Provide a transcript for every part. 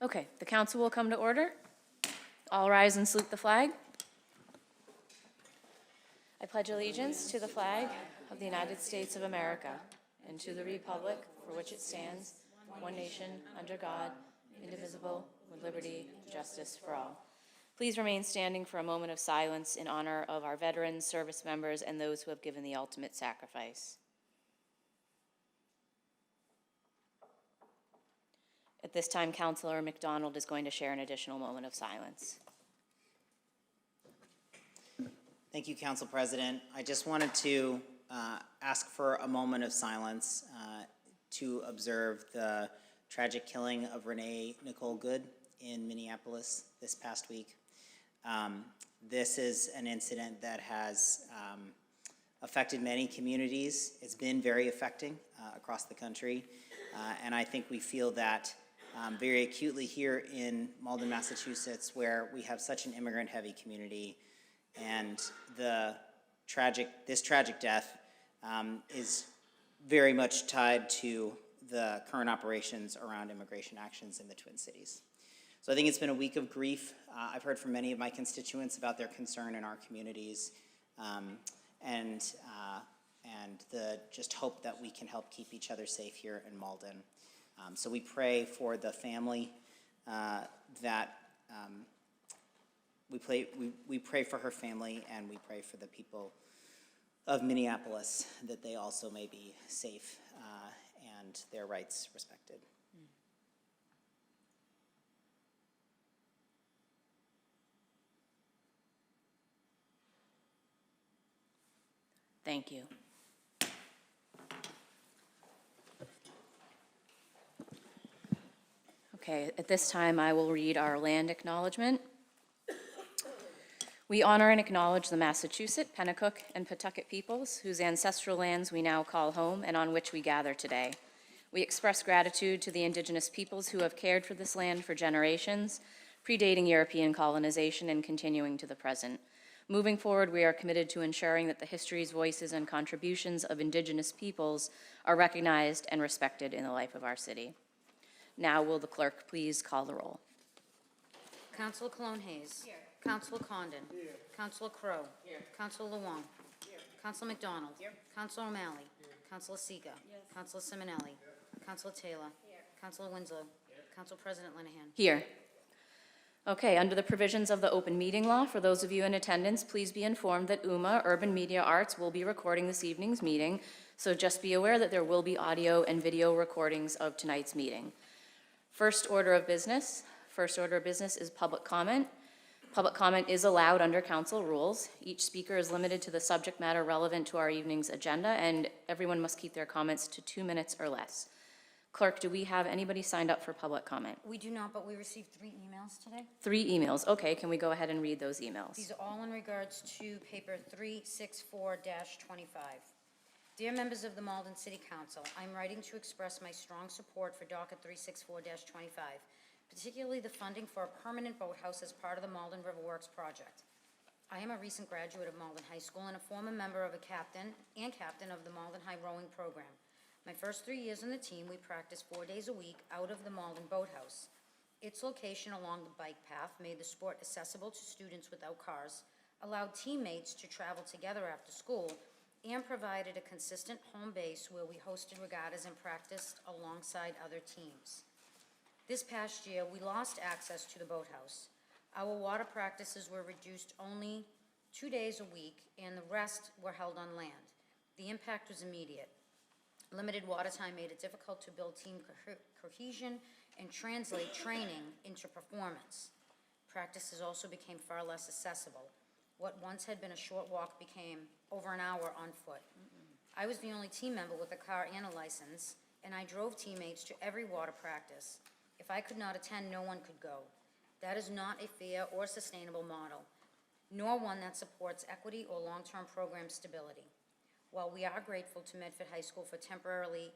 Okay, the council will come to order. All rise and salute the flag. I pledge allegiance to the flag of the United States of America and to the republic for which it stands, one nation, under God, indivisible, with liberty and justice for all. Please remain standing for a moment of silence in honor of our veterans, service members, and those who have given the ultimate sacrifice. At this time, Councilor McDonald is going to share an additional moment of silence. Thank you, Council President. I just wanted to ask for a moment of silence to observe the tragic killing of Renee Nicole Good in Minneapolis this past week. This is an incident that has affected many communities. It's been very affecting across the country, and I think we feel that very acutely here in Malden, Massachusetts, where we have such an immigrant-heavy community, and this tragic death is very much tied to the current operations around immigration actions in the Twin Cities. So I think it's been a week of grief. I've heard from many of my constituents about their concern in our communities, and the just hope that we can help keep each other safe here in Malden. So we pray for the family we pray for her family, and we pray for the people of Minneapolis that they also may be safe and their rights respected. Thank you. Okay, at this time I will read our land acknowledgement. We honor and acknowledge the Massachusetts, Pennacook, and Pawtucket peoples whose ancestral lands we now call home and on which we gather today. We express gratitude to the indigenous peoples who have cared for this land for generations, predating European colonization and continuing to the present. Moving forward, we are committed to ensuring that the histories, voices, and contributions of indigenous peoples are recognized and respected in the life of our city. Now will the clerk please call the roll? Councilor Cologne-Hayes. Here. Councilor Condon. Here. Councilor Crowe. Here. Councilor Luong. Here. Councilor McDonald. Here. Councilor O'Malley. Here. Councilor Seega. Yes. Councilor Simonelli. Here. Councilor Taylor. Here. Councilor Winslow. Here. Council President Linehan. Here. Okay, under the provisions of the open meeting law, for those of you in attendance, please be informed that UMA, Urban Media Arts, will be recording this evening's meeting, so just be aware that there will be audio and video recordings of tonight's meeting. First order of business is public comment. Public comment is allowed under council rules. Each speaker is limited to the subject matter relevant to our evening's agenda, and everyone must keep their comments to 2 minutes or less. Clerk, do we have anybody signed up for public comment? We do not, but we received 3 emails today. 3 emails. Okay, can we go ahead and read those emails? These are all in regards to paper 364-25. Dear members of the Malden City Council, I'm writing to express my strong support for docket 364-25, particularly the funding for a permanent boathouse as part of the Malden Riverworks project. I am a recent graduate of Malden High School and a former member of captain of the Malden High rowing program. My first 3 years on the team, we practiced 4 days a week out of the Malden boathouse. Its location along the bike path made the sport accessible to students without cars, allowed teammates to travel together after school, and provided a consistent home base where we hosted regattas and practiced alongside other teams. This past year, we lost access to the boathouse. Our water practices were reduced only 2 days a week, and the rest were held on land. The impact was immediate. Limited water time made it difficult to build team cohesion and translate training into performance. Practices also became far less accessible. What once had been a short walk became over an hour on foot. I was the only team member with a car and a license, and I drove teammates to every water practice. If I could not attend, no one could go. That is not a fair or sustainable model, nor one that supports equity or long-term program stability. While we are grateful to Medford High School for temporary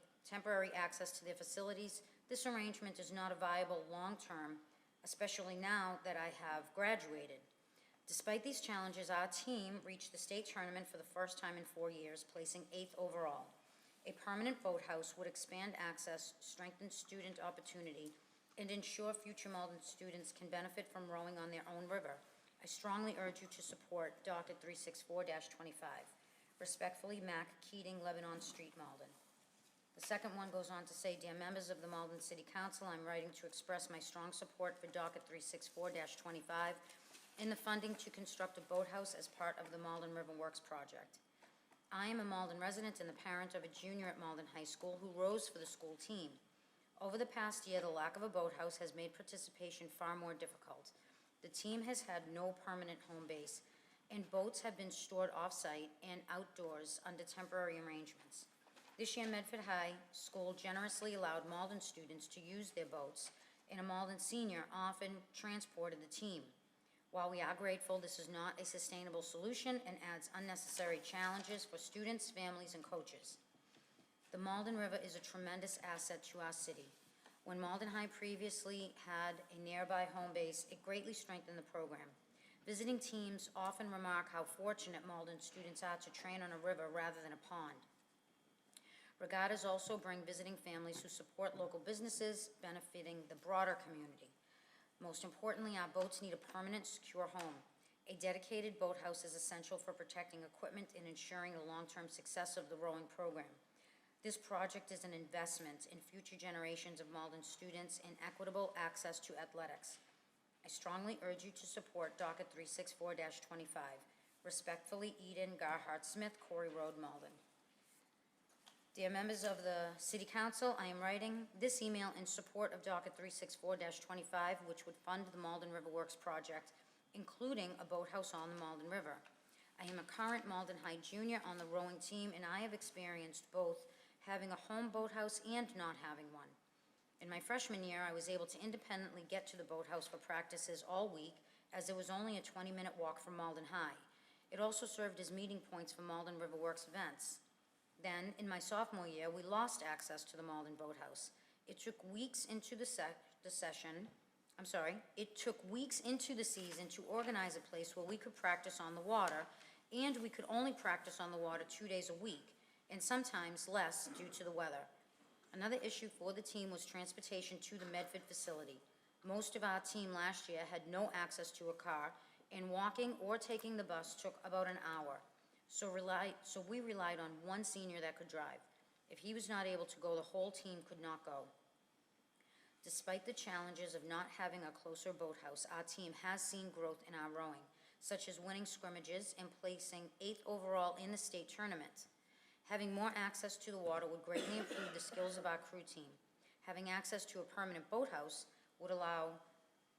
access to their facilities, this arrangement is not a viable long-term, especially now that I have graduated. Despite these challenges, our team reached the state tournament for the first time in 4 years, placing 8th overall. A permanent boathouse would expand access, strengthen student opportunity, and ensure future Malden students can benefit from rowing on their own river. I strongly urge you to support docket 364-25. Respectfully, Mac Keating, Lebanon Street, Malden. The second one goes on to say, Dear members of the Malden City Council, I'm writing to express my strong support for docket 364-25 in the funding to construct a boathouse as part of the Malden River Works project. I am a Malden resident and the parent of a junior at Malden High School who rows for the school team. Over the past year, the lack of a boathouse has made participation far more difficult. The team has had no permanent home base, and boats have been stored off-site and outdoors under temporary arrangements. This year, Medford High School generously allowed Malden students to use their boats, and a Malden senior often transported the team. While we are grateful, this is not a sustainable solution and adds unnecessary challenges for students, families, and coaches. The Malden River is a tremendous asset to our city. When Malden High previously had a nearby home base, it greatly strengthened the program. Visiting teams often remark how fortunate Malden students are to train on a river rather than a pond. Regattas also bring visiting families who support local businesses, benefiting the broader community. Most importantly, our boats need a permanent, secure home. A dedicated boathouse is essential for protecting equipment and ensuring the long-term success of the rowing program. This project is an investment in future generations of Malden students and equitable access to athletics. I strongly urge you to support docket 364-25. Respectfully, Eden Garhart Smith, Corey Road, Malden. Dear members of the City Council, I am writing this email in support of docket 364-25, which would fund the Malden River Works project, including a boathouse on the Malden River. I am a current Malden High junior on the rowing team, and I have experienced both having a home boathouse and not having one. In my freshman year, I was able to independently get to the boathouse for practices all week, as it was only a 20-minute walk from Malden High. It also served as meeting points for Malden River Works events. Then, in my sophomore year, we lost access to the Malden boathouse. It took weeks into the season to organize a place where we could practice on the water, and we could only practice on the water 2 days a week, and sometimes less due to the weather. Another issue for the team was transportation to the Medford facility. Most of our team last year had no access to a car, and walking or taking the bus took about an hour. So we relied on one senior that could drive. If he was not able to go, the whole team could not go. Despite the challenges of not having a closer boathouse, our team has seen growth in our rowing, such as winning scrimmages and placing 8th overall in the state tournament. Having more access to the water would greatly improve the skills of our crew team. Having access to a permanent boathouse would allow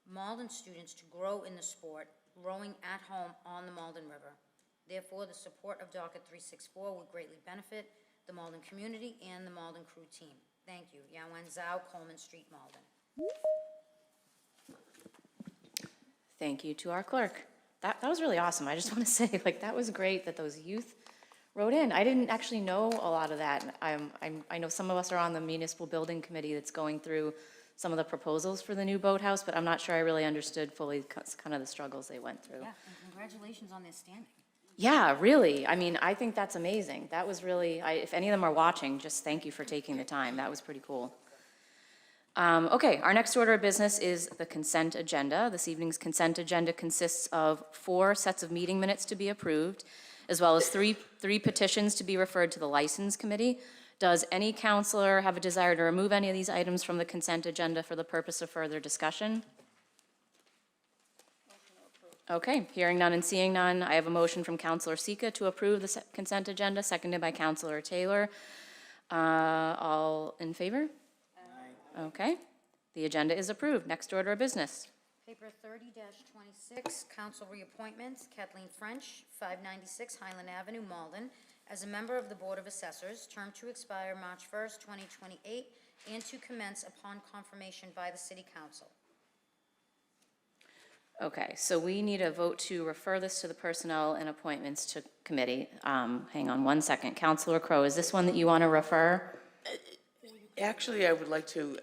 Malden students to grow in the sport, rowing at home on the Malden River. Therefore, the support of docket 364 would greatly benefit the Malden community and the Malden crew team. Thank you. Yawen Zhao, Coleman Street, Malden. Thank you to our clerk. That was really awesome. I just want to say, that was great that those youth wrote in. I didn't actually know a lot of that. I know some of us are on the municipal building committee that's going through some of the proposals for the new boathouse, but I'm not sure I really understood fully kind of the struggles they went through. Yeah, and congratulations on their standing. Yeah, really. I mean, I think that's amazing. That was really, if any of them are watching, just thank you for taking the time. That was pretty cool. Okay, our next order of business is the consent agenda. This evening's consent agenda consists of 4 sets of meeting minutes to be approved, as well as three petitions to be referred to the License Committee. Does any counselor have a desire to remove any of these items from the consent agenda for the purpose of further discussion? Okay, hearing none and seeing none, I have a motion from Counselor Sika to approve the consent agenda, seconded by Counselor Taylor. All in favor? Aye. Okay, the agenda is approved. Next order of business. Paper 30-26, council reappointments, Kathleen French, 596 Highland Avenue, Malden, as a member of the Board of Assessors, term to expire March 1st, 2028, and to commence upon confirmation by the City Council. Okay, so we need a vote to refer this to the Personnel and Appointments to Committee. Hang on one second. Counselor Crowe, is this one that you want to refer? Actually, I would like to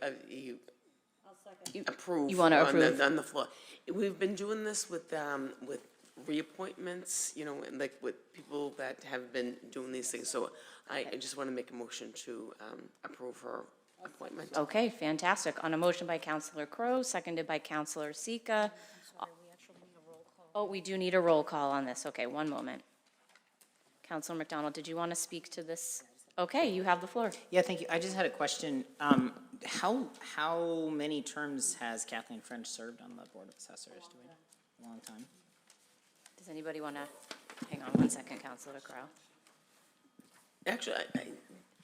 approve. You want to approve? On the floor. We've been doing this with reappointments, and like with people that have been doing these things. So I just want to make a motion to approve her appointment. Okay, fantastic. On a motion by Counselor Crowe, seconded by Counselor Sika. Oh, we do need a roll call on this. Okay, one moment. Counselor McDonald, did you want to speak to this? Okay, you have the floor. Yeah, thank you. I just had a question. How many terms has Kathleen French served on the Board of Assessors? Do we know? A long time. Does anybody want to, hang on one second, Counselor Crowe. Actually,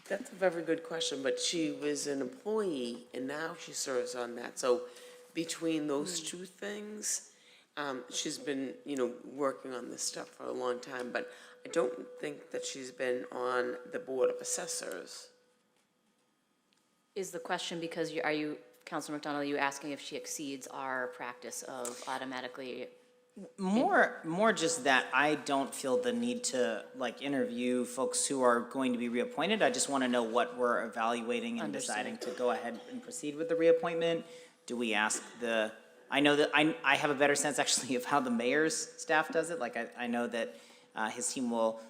that's a very good question, but she was an employee and now she serves on that. So between those two things, she's been, working on this stuff for a long time, but I don't think that she's been on the Board of Assessors. Is the question because are you, Counselor McDonald, are you asking if she exceeds our practice of automatically? More just that I don't feel the need to interview folks who are going to be reappointed. I just want to know what we're evaluating and deciding to go ahead and proceed with the reappointment. Do we ask I know that I have a better sense actually of how the mayor's staff does it. Like I know that his team will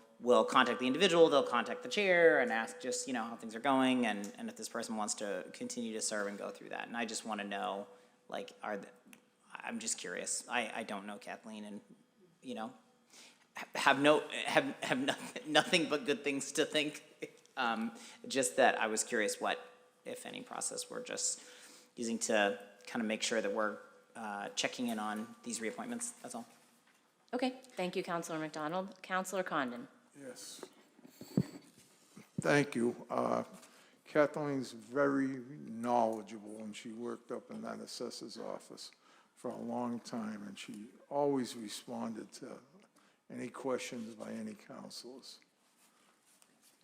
contact the individual, they'll contact the chair and ask just, how things are going and if this person wants to continue to serve and go through that. And I just want to know, I'm just curious. I don't know Kathleen and, have nothing but good things to think. Just that I was curious what, if any, process we're just using to kind of make sure that we're checking in on these reappointments. That's all. Okay, thank you, Counselor McDonald. Counselor Condon. Yes. Thank you. Kathleen's very knowledgeable, and she worked up in that assessor's office for a long time, and she always responded to any questions by any counselors.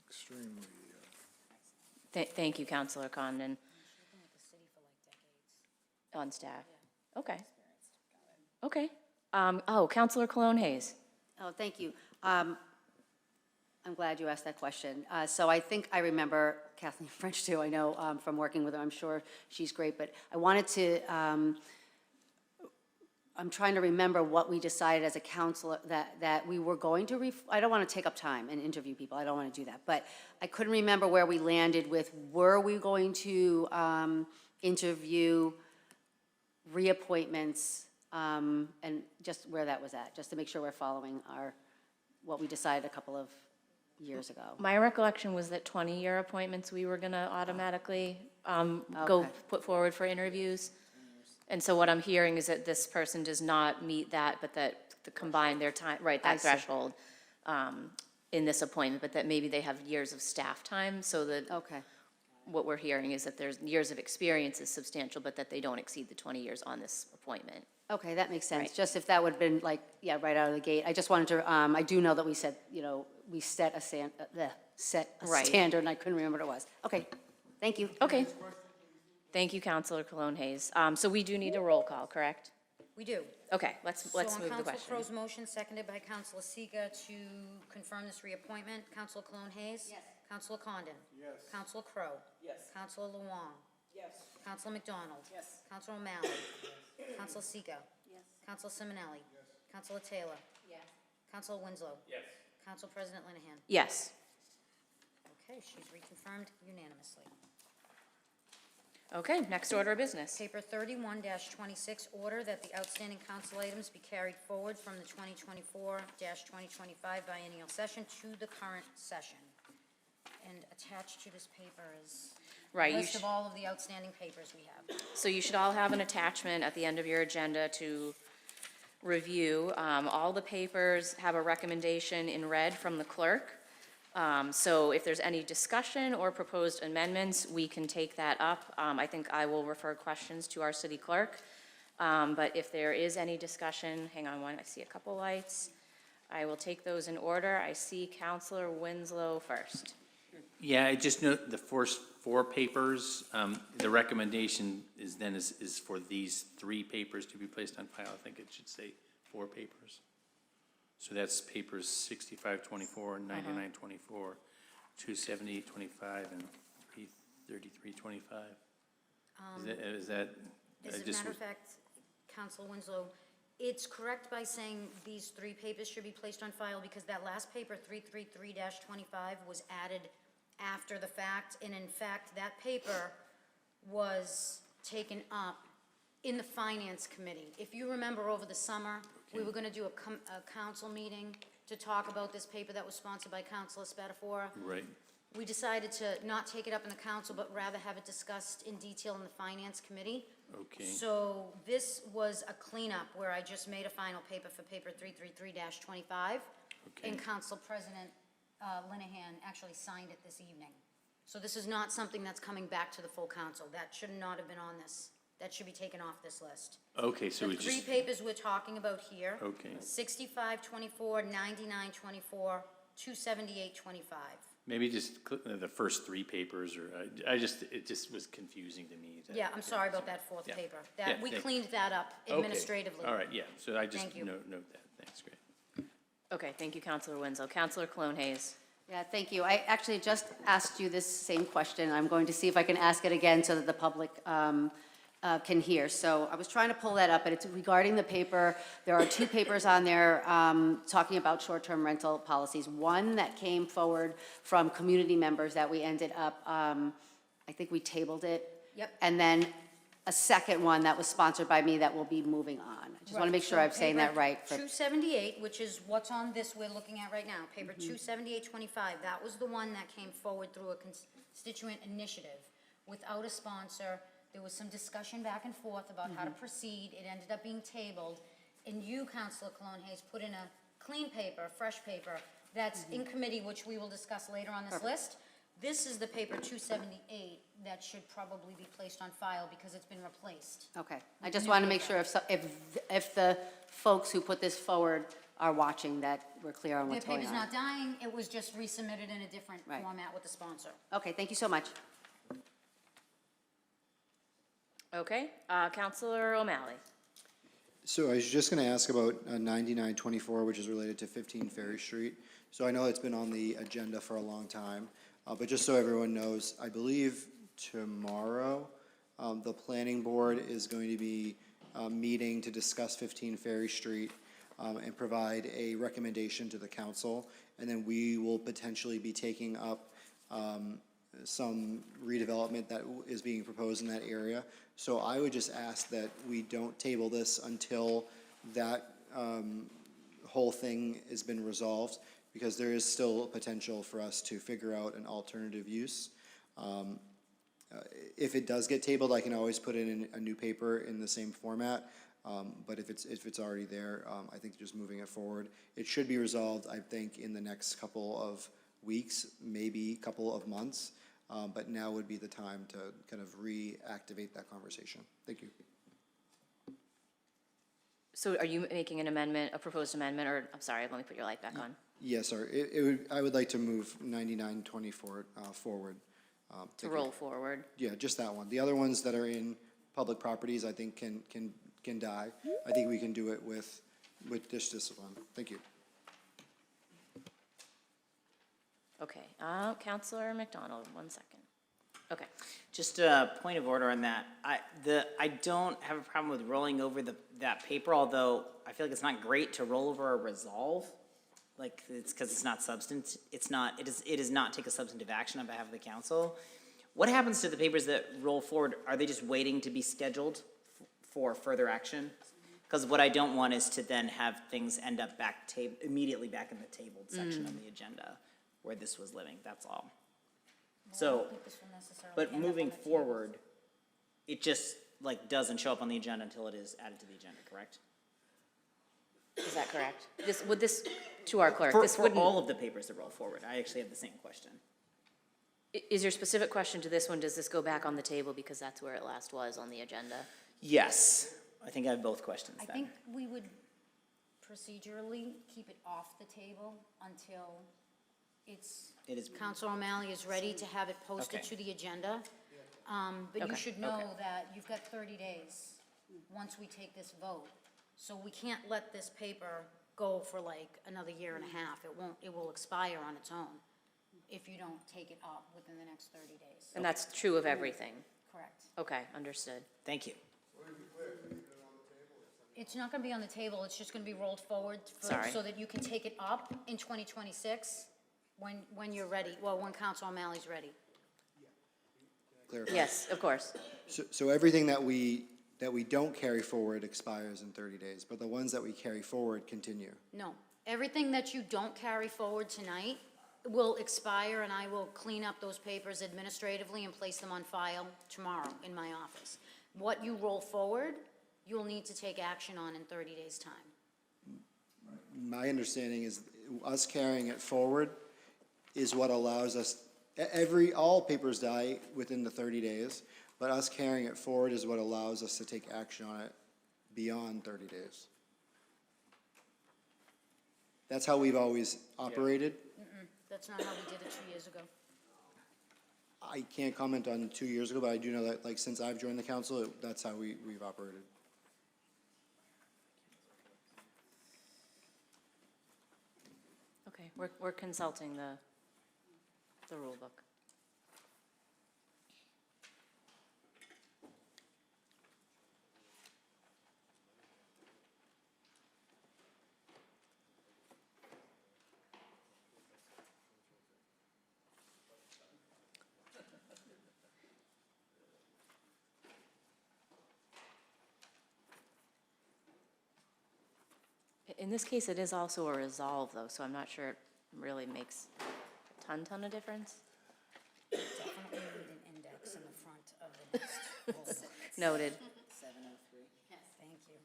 Extremely. Thank you, Counselor Condon. On staff. Okay. Okay. Counselor Cologne Hayes. Oh, thank you. I'm glad you asked that question. So I think I remember Kathleen French too. I know from working with her. I'm sure she's great. But I wanted to, I'm trying to remember what we decided as a council that we were going to, I don't want to take up time and interview people. I don't want to do that. But I couldn't remember where we landed with, were we going to interview reappointments and just where that was at, just to make sure we're following what we decided a couple of years ago. My recollection was that 20-year appointments we were going to automatically go put forward for interviews. And so what I'm hearing is that this person does not meet that, but that the combine their time, right, that threshold in this appointment, but that maybe they have years of staff time, so that what we're hearing is that there's years of experience is substantial, but that they don't exceed the 20 years on this appointment. Okay, that makes sense. Right. Just if that would have been right out of the gate. I just wanted to, I do know that we said, we set a standard, and I couldn't remember what it was. Okay, thank you. Okay. Thank you, Counselor Cologne Hayes. So we do need a roll call, correct? We do. Okay, let's move the So on Council question. Crow's motion, seconded by Councilor Seega to confirm this reappointment, Councilor Cologne Hayes? Yes. Councilor Condon? Yes. Councilor Crowe? Yes. Councilor Luong? Yes. Councilor McDonald? Yes. Councilor O'Malley? Yes. Councilor Seega? Yes. Councilor Simonelli? Yes. Councilor Taylor? Yes. Councilor Winslow? Yes. Council President Linehan? Yes. Okay, she's reconfirmed unanimously. Okay, next order of business. Paper 31-26, order that the outstanding council items be carried forward from the 2024-2025 biennial session to the current session. And attached to this paper is Right, a you list of all of the outstanding papers we have. So you should all have an attachment at the end of your agenda to review. All the papers have a recommendation in red from the clerk. So if there's any discussion or proposed amendments, we can take that up. I think I will refer questions to our city clerk. But if there is any discussion, hang on one, I see a couple lights. I will take those in order. I see Councilor Winslow first. Yeah, I just note the first four papers, the recommendation is for these three papers to be placed on file. I think it should say 4 papers. So that's papers 6524, 9924, 27825, and 33325. Is that? As a matter of fact, Councilor Winslow, it's correct by saying these 3 papers should be placed on file because that last paper, 333-25, was added after the fact, and in fact, that paper was taken up in the Finance Committee. If you remember over the summer, we were gonna do a council meeting to talk about this paper that was sponsored by Councilor Spatafora. Right. We decided to not take it up in the council, but rather have it discussed in detail in the Finance Committee. Okay. So this was a cleanup where I just made a final paper for paper 333-25. Okay. And Council President Linehan actually signed it this evening. So this is not something that's coming back to the full council. That should not have been on this. That should be taken off this list. Okay, so The it's three just, papers we're talking about here. Okay. 6524, 9924, 27825. maybe just the first three papers, or, it just was confusing to me. Yeah, I'm sorry about that fourth Yeah. paper. Yeah, That, we thank- cleaned that up Okay. administratively. All right, yeah, so I just Thank you. note that, thanks, great. Okay, thank you, Counselor Wenzel. Counselor Cologne Hayes. Yeah, thank you. I actually just asked you this same question. I'm going to see if I can ask it again so that the public can hear. So I was trying to pull that up, but it's regarding the paper. There are two papers on there talking about short-term rental policies. One that came forward from community members that we ended up, I think we tabled it. Yep. And then a second one that was sponsored by me that will be moving on. I just want to make sure I'm saying that right. for- 278, which is what's on this we're looking at right now, paper 27825, that was the one that came forward through a constituent initiative without a sponsor. There was some discussion back and forth about how to proceed. It ended up being tabled. And you, Councilor Cologne Hayes, put in a clean paper, fresh paper, that's in committee, which we will discuss later on this list. This is the paper 278 that should probably be placed on file because it's been replaced. Okay, I just want to make sure if the folks who put this forward are watching, that we're clear on The what's going paper's on. not dying, it was just resubmitted in a different Right. format with the sponsor. Okay, thank you so much. Okay, Counselor O'Malley. So I was just going to ask about 9924, which is related to 15 Ferry Street. So I know it's been on the agenda for a long time, but just so everyone knows, I believe tomorrow, the planning board is going to be meeting to discuss 15 Ferry Street and provide a recommendation to the council. And then we will potentially be taking up some redevelopment that is being proposed in that area. So I would just ask that we don't table this until that whole thing has been resolved, because there is still potential for us to figure out an alternative use. If it does get tabled, I can always put it in a new paper in the same format. But if it's already there, I think just moving it forward. It should be resolved, I think, in the next couple of weeks, maybe couple of months. But now would be the time to kind of reactivate that conversation. Thank you. So are you making an amendment, a proposed amendment, or, I'm sorry, let me put your light back on, Yes, sir. I would like to move 9924 forward. to Thank you. roll forward? Yeah, just that one. The other ones that are in public properties, I think can die. I think we can do it with this discipline. Thank you. Okay, Counselor McDonald, 1 second. Okay, Just a point of order on that. I don't have a problem with rolling over that paper, although I feel like it's not great to roll over a resolve. Like, it's because it's not substance, it does not take a substantive action on behalf of the council. What happens to the papers that roll forward? Are they just waiting to be scheduled for further action? Because what I don't want is to then have things end up immediately back in the tabled section of the agenda where this was living, that's all. I So, don't think this will necessarily but end up on moving the table. forward, it just doesn't show up on the agenda until it is added to the agenda, correct? is that correct? To our clerk, For this wouldn't, all of the papers that roll forward, I actually have the same question. is your specific question to this one, does this go back on the table because that's where it last was on the agenda? Yes, I think I have both questions I then. think we would procedurally keep it off the table until It is, Councilor O'Malley is ready to have it posted Okay. to the agenda. But you Okay, should know okay. that you've got 30 days once we take this vote. So we can't let this paper go for like another year and a half. It will expire on its own if you don't take it up within the next 30 days. And that's true of everything? Correct. Okay, understood. thank you. It's not gonna be on the table, it's just gonna be rolled forward Sorry. so that you can take it up in 2026 when you're ready, well, when Council O'Malley's ready. clarify? Yes, of course. So everything that we don't carry forward expires in 30 days, but the ones that we carry forward continue? No, everything that you don't carry forward tonight will expire, and I will clean up those papers administratively and place them on file tomorrow in my office. What you roll forward, you'll need to take action on in 30 days' time. My understanding is us carrying it forward is what allows us, all papers die within the 30 days, but us carrying it forward is what allows us to take action on it beyond 30 days. That's how we've always operated. That's not how we did it 2 years ago. I can't comment on 2 years ago, but I do know that, like, since I've joined the council, that's how we've operated. Okay, we're consulting the rule book. In this case, it is also a resolve, though, so I'm not sure it really makes a ton of difference. Definitely need an index in the front of the next rule book. Noted. 703. Thank you.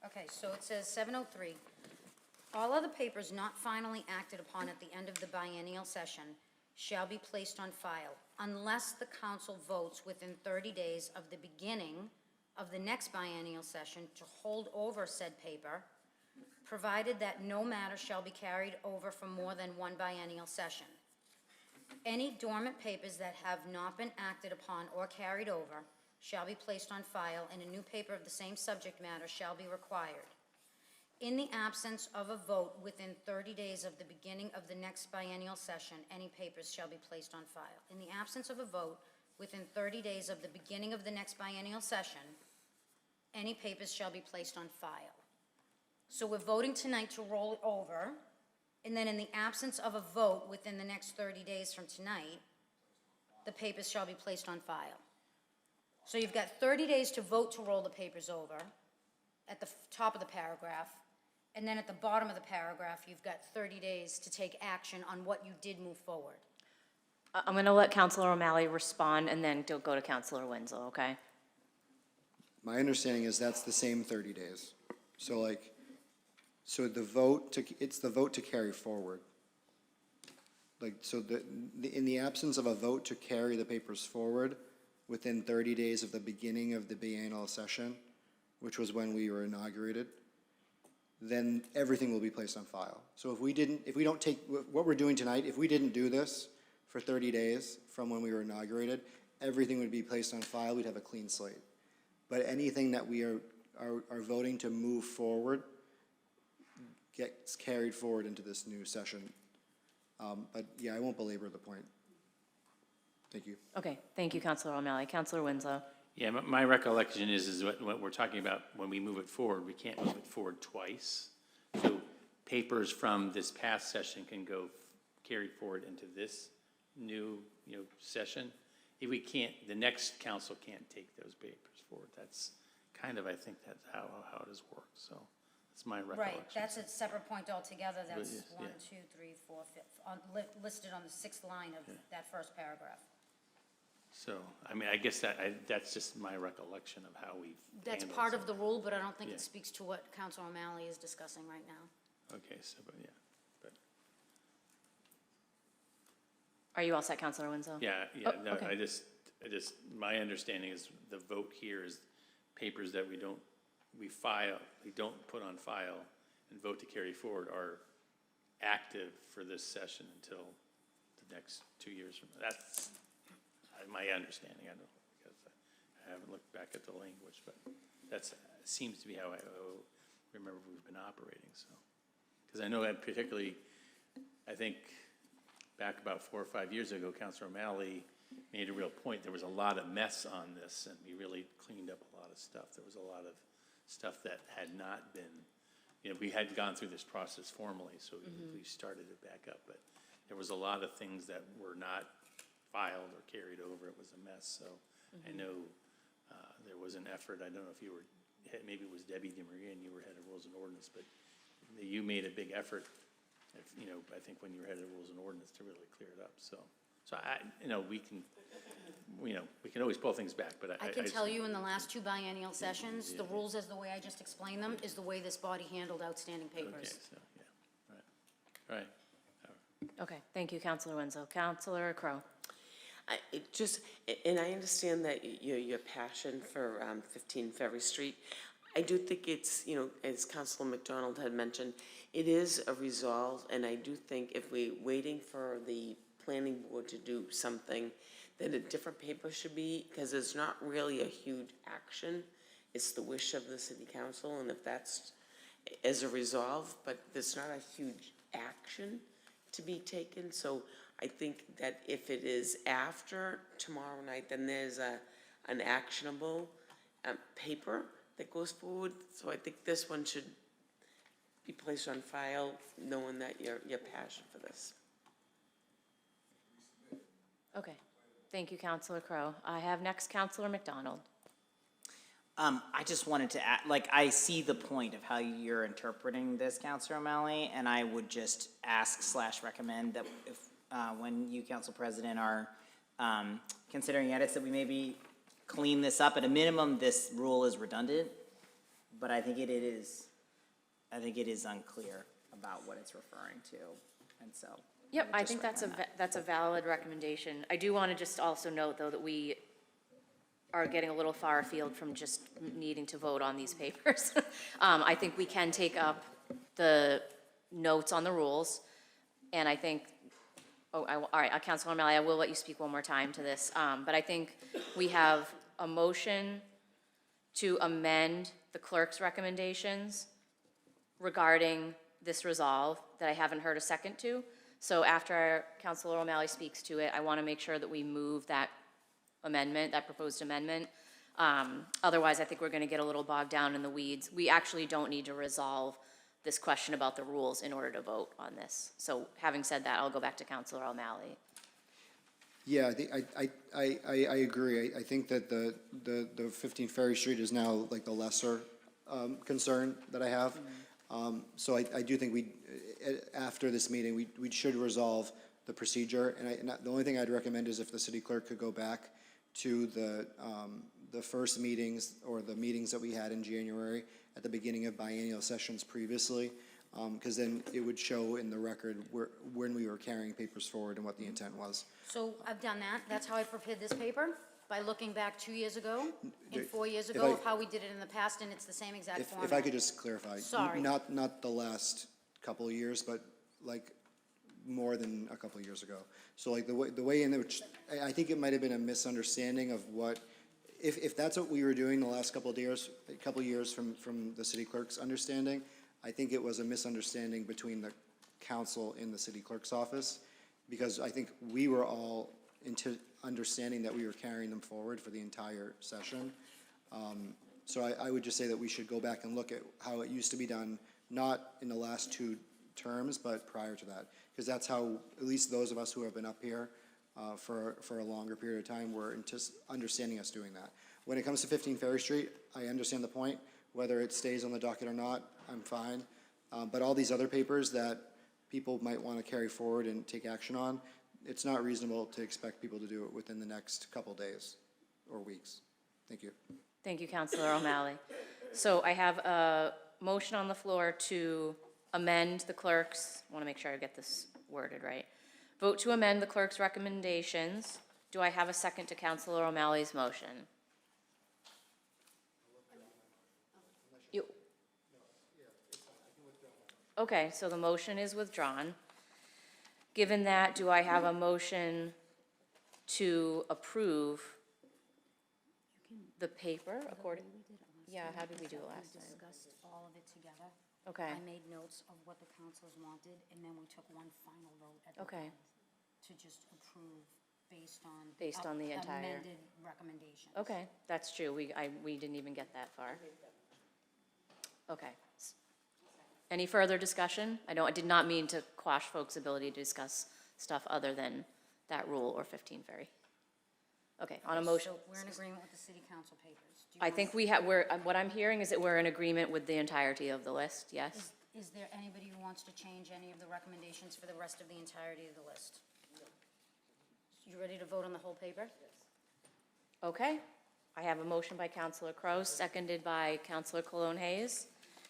Okay, so it says 703, all other papers not finally acted upon at the end of the biennial session shall be placed on file unless the council votes within 30 days of the beginning of the next biennial session to hold over said paper, provided that no matter shall be carried over for more than one biennial session. Any dormant papers that have not been acted upon or carried over shall be placed on file, and a new paper of the same subject matter shall be required. In the absence of a vote within 30 days of the beginning of the next biennial session, any papers shall be placed on file. In the absence of a vote within 30 days of the beginning of the next biennial session, any papers shall be placed on file. So we're voting tonight to roll it over, and then in the absence of a vote within the next 30 days from tonight, the papers shall be placed on file. So you've got 30 days to vote to roll the papers over at the top of the paragraph, and then at the bottom of the paragraph, you've got 30 days to take action on what you did move forward. I'm going to let Counselor O'Malley respond, and then go to Counselor Winslow, okay? My understanding is that's the same 30 days. So it's the vote to carry forward. In the absence of a vote to carry the papers forward within 30 days of the beginning of the biennial session, which was when we were inaugurated, then everything will be placed on file. So if we don't take, what we're doing tonight, if we didn't do this for 30 days from when we were inaugurated, everything would be placed on file, we'd have a clean slate. But anything that we are voting to move forward gets carried forward into this new session. But yeah, I won't belabor the point. Thank you. Okay, thank you, Counselor O'Malley. Counselor Winslow? Yeah, my recollection is what we're talking about, when we move it forward, we can't move it forward twice. So papers from this past session can go carried forward into this new, session. If we can't, the next council can't take those papers forward. That's kind of, I think that's how it has worked, so that's my recollection. Right, that's a separate point altogether. That's Yes, yeah. 1, 2, 3, 4, 5, listed on the 6th line of that first paragraph. So, I mean, I guess that's just my recollection of how we've That's handled part it. of the rule, but I don't think Yeah. it speaks to what Councilor O'Malley is discussing right now. Okay, so, but yeah, but, Are you all set, Counselor Winslow? yeah, Oh, no, okay. I just, my understanding is the vote here is papers that we don't put on file and vote to carry forward are active for this session until the next 2 years from now. That's my understanding. I don't know, because I haven't looked back at the language, but that seems to be how I remember we've been operating, so. Because I know that particularly, I think back about 4 or 5 years ago, Councilor O'Malley made a real point. There was a lot of mess on this, and we really cleaned up a lot of stuff. There was a lot of stuff that had not been we had gone through this process formally, so we started it back up, but there was a lot of things that were not filed or carried over. It was a mess, so I know there was an effort. I don't know if you were, maybe it was Debbie DeMaria and you were head of Rules and Ordinance, but you made a big effort, I think when you were head of Rules and Ordinance to really clear it up, so we can always pull things back, but I can tell you in the last 2 biennial sessions, the rules as the way I just explained them is the way this body handled outstanding Okay, papers. so, yeah, all right. Okay, thank you, Counselor Wenzel. Counselor Crowe? And I understand that your passion for 15 Ferry Street. I do think it's, as Councilor McDonald had mentioned, it is a resolve, and I do think if we're waiting for the planning board to do something, that a different paper should be, because there's not really a huge action. It's the wish of the city council, and if that's as a resolve, but there's not a huge action to be taken. So I think that if it is after tomorrow night, then there's an actionable paper that goes forward. So I think this one should be placed on file, knowing that your passion for this. Okay, thank you, Counselor Crowe. I have next Counselor McDonald. I just wanted to add, I see the point of how you're interpreting this, Counselor O'Malley, and I would just ask/recommend that if, when you, Council President, are considering edits, that we maybe clean this up. At a minimum, this rule is redundant, but I think it is unclear about what it's referring to, and so. Yep, would I just think recommend that's a valid recommendation. I do want to just also note, though, that we are getting a little far afield from just needing to vote on these papers. I think we can take up the notes on the rules, and I think, all right, Councilor O'Malley, I will let you speak one more time to this, but I think we have a motion to amend the clerk's recommendations regarding this resolve that I haven't heard a second to. So after Councilor O'Malley speaks to it, I want to make sure that we move that amendment, that proposed amendment. Otherwise, I think we're going to get a little bogged down in the weeds. We actually don't need to resolve this question about the rules in order to vote on this. So having said that, I'll go back to Councilor O'Malley. Yeah, I agree. I think that the 15 Ferry Street is now like the lesser concern that I have. So I do think after this meeting, we should resolve the procedure. And the only thing I'd recommend is if the city clerk could go back to the first meetings or the meetings that we had in January at the beginning of biennial sessions previously, because then it would show in the record when we were carrying papers forward and what the intent was. So I've done that. That's how I prepared this paper, by looking back 2 years ago and 4 years If ago I- of how we did it in the past, and it's the same exact format. If I could just clarify. Sorry. Not the last couple of years, but like more than a couple of years ago. So like the way in which, I think it might have been a misunderstanding of what, if that's what we were doing the last couple of years from the city clerk's understanding, I think it was a misunderstanding between the council and the city clerk's office, because I think we were all into understanding that we were carrying them forward for the entire session. So I would just say that we should go back and look at how it used to be done, not in the last 2 terms, but prior to that. Because that's how, at least those of us who have been up here for a longer period of time, were understanding us doing that. When it comes to 15 Ferry Street, I understand the point. Whether it stays on the docket or not, I'm fine. But all these other papers that people might want to carry forward and take action on, it's not reasonable to expect people to do it within the next couple days or weeks. Thank you. Thank you, Councilor O'Malley. So I have a motion on the floor to amend the clerk's, I want to make sure I get this worded right. Vote to amend the clerk's recommendations. Do I have a second to Councilor O'Malley's motion? You. Okay, so the motion is withdrawn. Given that, do I have a motion to approve the paper according? Yeah, how did we do it last We time? discussed all of it together. Okay, I made notes of what the councilors wanted, and then we took one final vote at the okay, end to just approve based on. Based on the entire- Amended recommendations. okay, that's true, we didn't even get that far. Okay. Any further discussion? I did not mean to quash folks' ability to discuss stuff other than that rule or 15 Ferry. Okay, on a motion. So we're in agreement with the city council papers. Do you I want- think what I'm hearing is that we're in agreement with the entirety of the list, yes? Is there anybody who wants to change any of the recommendations for the rest of the entirety of the list? You ready to vote on the whole paper? Okay, I have a motion by Counselor Crowe, seconded by Counselor Cologne Hayes.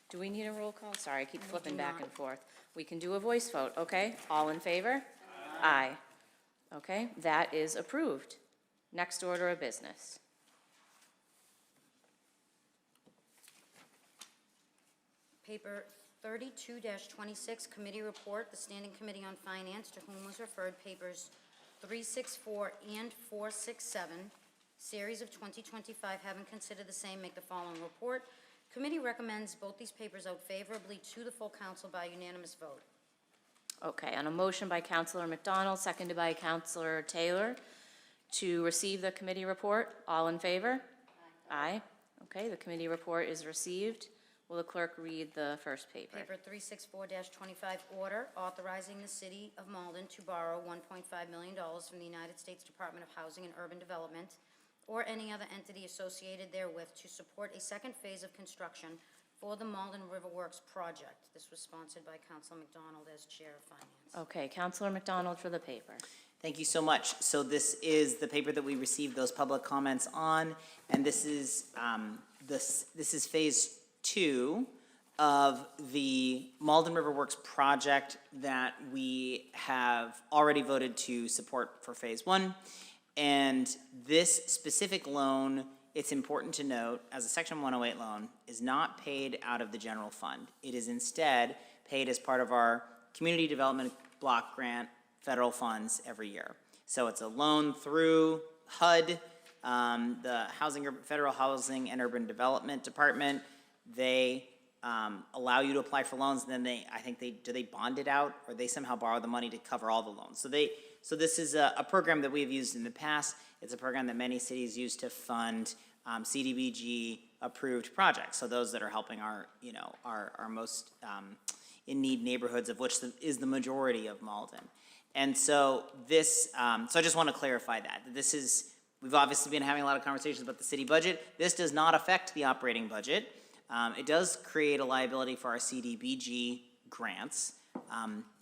Do we need a roll call? Sorry, I keep flipping back and forth. We can do a voice vote, okay? All in favor? Aye. Okay, that is approved. Next order of business. Paper 32-26, committee report, the Standing Committee on Finance, to whom was referred papers 364 and 467, series of 2025, having considered the same, make the following report. Committee recommends both these papers out favorably to the full council by unanimous vote. Okay, on a motion by Counselor McDonald, seconded by Counselor Taylor, to receive the committee report. All in favor? Aye. Okay, the committee report is received. Will the clerk read the first paper? Paper 364-25, order authorizing the city of Malden to borrow $1.5 million from the United States Department of Housing and Urban Development or any other entity associated therewith to support a second phase of construction for the Malden River Works project. This was sponsored by Councilor McDonald as Chair of Finance. Okay, Counselor McDonald for the paper. Thank you so much. So this is the paper that we received those public comments on, and this is phase 2 of the Malden River Works project that we have already voted to support for phase 1. And this specific loan, it's important to note, as a Section 108 loan, is not paid out of the general fund. It is instead paid as part of our community development block grant federal funds every year. So it's a loan through HUD, the Federal Housing and Urban Development Department. They allow you to apply for loans, and then do they bond it out, or they somehow borrow the money to cover all the loans? So this is a program that we have used in the past. It's a program that many cities use to fund CDBG approved projects. So those that are helping our most in need neighborhoods, of which is the majority of Malden. And so this, so I just want to clarify that. We've obviously been having a lot of conversations about the city budget. This does not affect the operating budget. It does create a liability for our CDBG grants.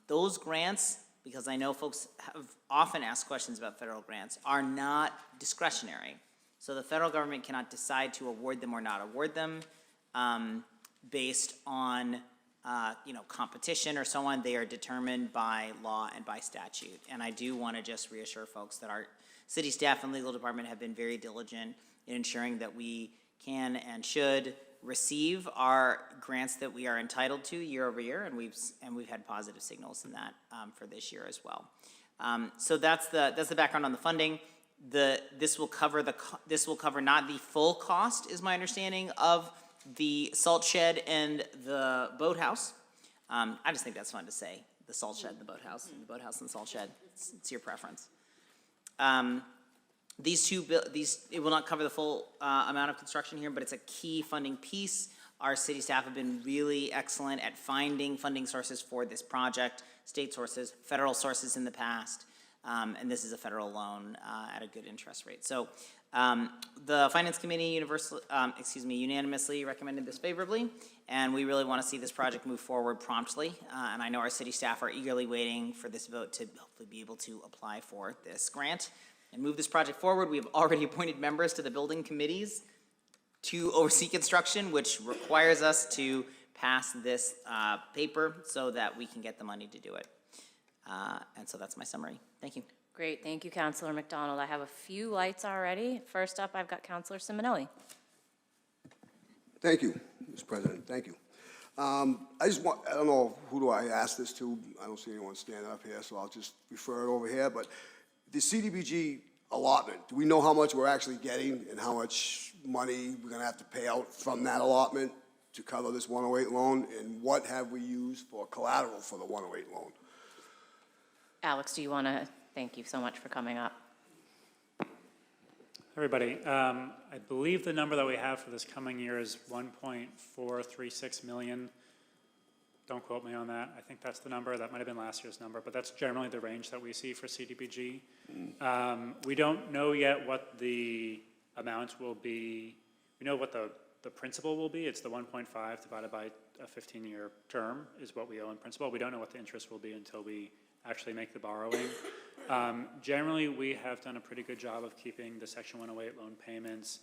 Those grants, because I know folks have often asked questions about federal grants, are not discretionary. So the federal government cannot decide to award them or not award them based on competition or so on. They are determined by law and by statute. And I do want to just reassure folks that our city staff and legal department have been very diligent in ensuring that we can and should receive our grants that we are entitled to year over year, and we've had positive signals in that for this year as well. So that's the background on the funding. This will cover not the full cost, is my understanding, of the salt shed and the boathouse. I just think that's fun to say, the salt shed and the boathouse, and the boathouse and the salt shed. It's your preference. It will not cover the full amount of construction here, but it's a key funding piece. Our city staff have been really excellent at finding funding sources for this project, state sources, federal sources in the past, and this is a federal loan at a good interest rate. So the Finance Committee unanimously recommended this favorably, and we really want to see this project move forward promptly. And I know our city staff are eagerly waiting for this vote to hopefully be able to apply for this grant and move this project forward. We have already appointed members to the building committees to oversee construction, which requires us to pass this paper so that we can get the money to do it. And so that's my summary. Thank you. Great, thank you, Counselor McDonald. I have a few lights already. First up, I've got Counselor Simonelli. Thank you, Mr. President, thank you. I don't know, who do I ask this to? I don't see anyone standing up here, so I'll just refer it over here. But the CDBG allotment, do we know how much we're actually getting and how much money we're gonna have to pay out from that allotment to cover this 108 loan? And what have we used for collateral for the 108 loan? Alex, do you want to, thank you so much for coming up. Everybody, I believe the number that we have for this coming year is 1.436 million. don't quote me on that. I think that's the number. That might have been last year's number, but that's generally the range that we see for CDBG. We don't know yet what the amount will be. We know what the principal will be. It's the 1.5 divided by a 15-year term is what we owe in principal. We don't know what the interest will be until we actually make the borrowing. Generally, we have done a pretty good job of keeping the Section 108 loan payments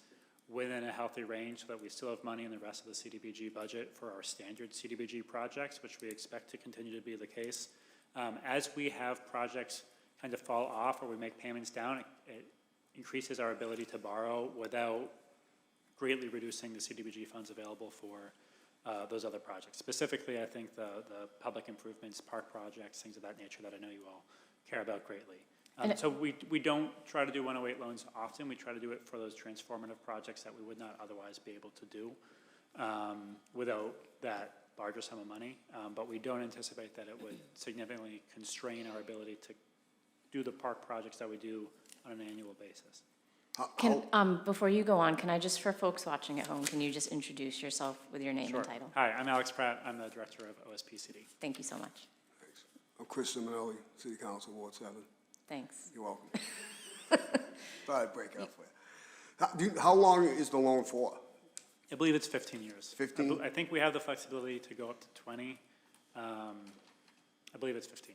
within a healthy range so that we still have money in the rest of the CDBG budget for our standard CDBG projects, which we expect to continue to be the case. As we have projects kind of fall off or we make payments down, it increases our ability to borrow without greatly reducing the CDBG funds available for those other projects. Specifically, I think the public improvements, park projects, things of that nature that I know you all care about greatly. So we don't try to do 108 loans often. We try to do it for those transformative projects that we would not otherwise be able to do without that larger sum of money. But we don't anticipate that it would significantly constrain our ability to do the park projects that we do on an annual basis. Before you go on, can I just, for folks watching at home, can you just introduce yourself with your name Sure. and title? Hi, I'm Alex Pratt. I'm the director of OSPCD. Thank you so much. Thanks. I'm Chris Simonelli, City Council, Ward 7. Thanks. You're welcome. Thought I'd break out for you. How long is the loan for? I believe it's 15 years. 15? I think we have the flexibility to go up to 20. I believe it's 15.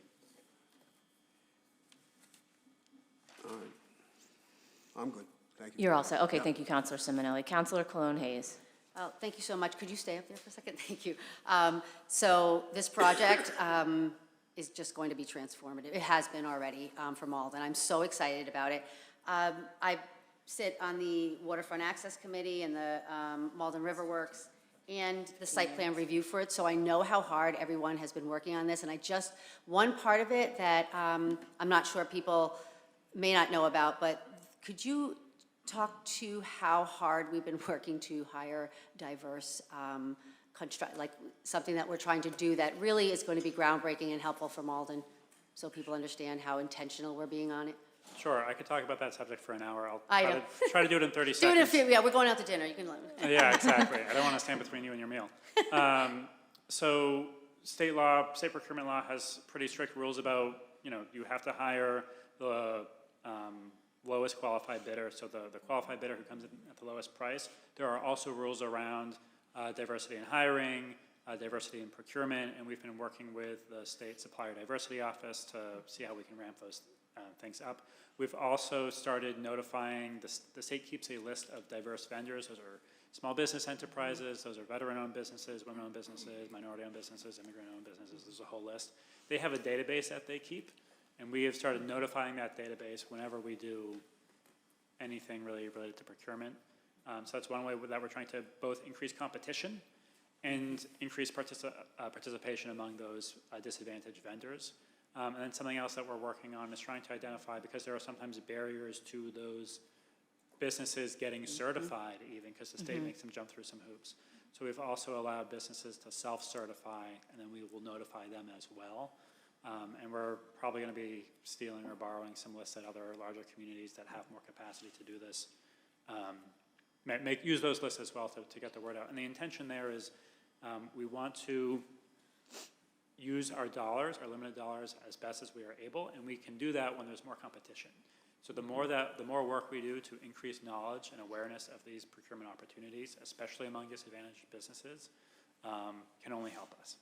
All right. I'm good. Thank you. You're all set. Okay, thank you, Councilor Simonelli. Councilor Cologne Hayes. Oh, thank you so much. Could you stay up there for a second? Thank you. So this project is just going to be transformative. It has been already for Malden. I'm so excited about it. I sit on the Waterfront Access Committee and the Malden River Works and the site plan review for it, so I know how hard everyone has been working on this. And one part of it that I'm not sure people may not know about, but could you talk to how hard we've been working to hire diverse like something that we're trying to do that really is going to be groundbreaking and helpful for Malden, so people understand how intentional we're being on it? Sure, I could talk about that subject for an hour. I'll I try know. to, try to do it in 30 Do it seconds. if, yeah, we're going out to dinner, you can let me. Yeah, exactly. I don't want to stand between you and your meal. So state procurement law has pretty strict rules about, you have to hire the lowest qualified bidder, so the qualified bidder who comes in at the lowest price. There are also rules around diversity in hiring, diversity in procurement, and we've been working with the state supplier diversity office to see how we can ramp those things up. We've also started notifying, the state keeps a list of diverse vendors. Those are small business enterprises, those are veteran-owned businesses, women-owned businesses, minority-owned businesses, immigrant-owned businesses. There's a whole list. They have a database that they keep, and we have started notifying that database whenever we do anything really related to procurement. So that's one way that we're trying to both increase competition and increase participation among those disadvantaged vendors. And then something else that we're working on is trying to identify, because there are sometimes barriers to those businesses getting certified even, because the state makes them jump through some hoops. So we've also allowed businesses to self-certify, and then we will notify them as well. And we're probably going to be stealing or borrowing some lists at other larger communities that have more capacity to do this. Use those lists as well to get the word out. And the intention there is we want to use our dollars, our limited dollars, as best as we are able, and we can do that when there's more competition. So the more work we do to increase knowledge and awareness of these procurement opportunities, especially among disadvantaged businesses, can only help us.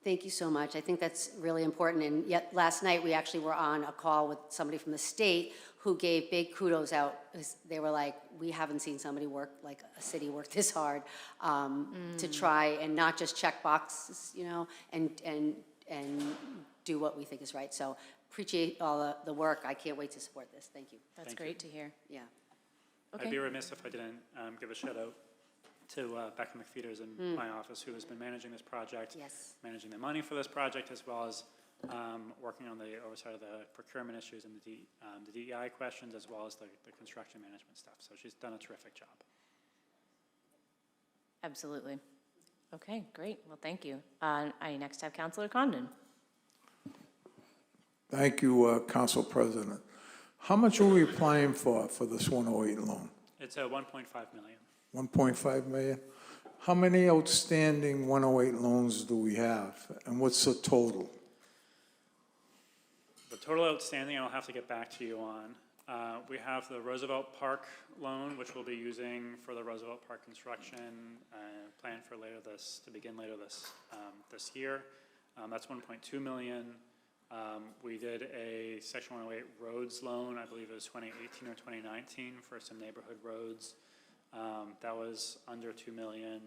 Thank you so much. I think that's really important. And yet last night, we actually were on a call with somebody from the state who gave big kudos out. They were like, we haven't seen somebody work, like a city work this hard to try and not just check boxes, and do what we think is right. So appreciate all the work. I can't wait to support this. Thank you. That's great to hear. Yeah. I'd Okay. be remiss if I didn't give a shout out to Becca McFeeters in my office, who has been managing this project, Yes. managing the money for this project, as well as working on the oversight of the procurement issues and the DEI questions, as well as the construction management stuff. So she's done a terrific job. Absolutely. Okay, great. Well, thank you. I next have Councilor Condon. Thank you, Council President. How much are we applying for this 108 loan? It's a 1.5 million. 1.5 million? How many outstanding 108 loans do we have, and what's the total? The total outstanding, I'll have to get back to you on. We have the Roosevelt Park loan, which we'll be using for the Roosevelt Park construction, planned for to begin later this year. That's 1.2 million. We did a Section 108 roads loan, I believe it was 2018 or 2019, for some neighborhood roads. That was under 2 million.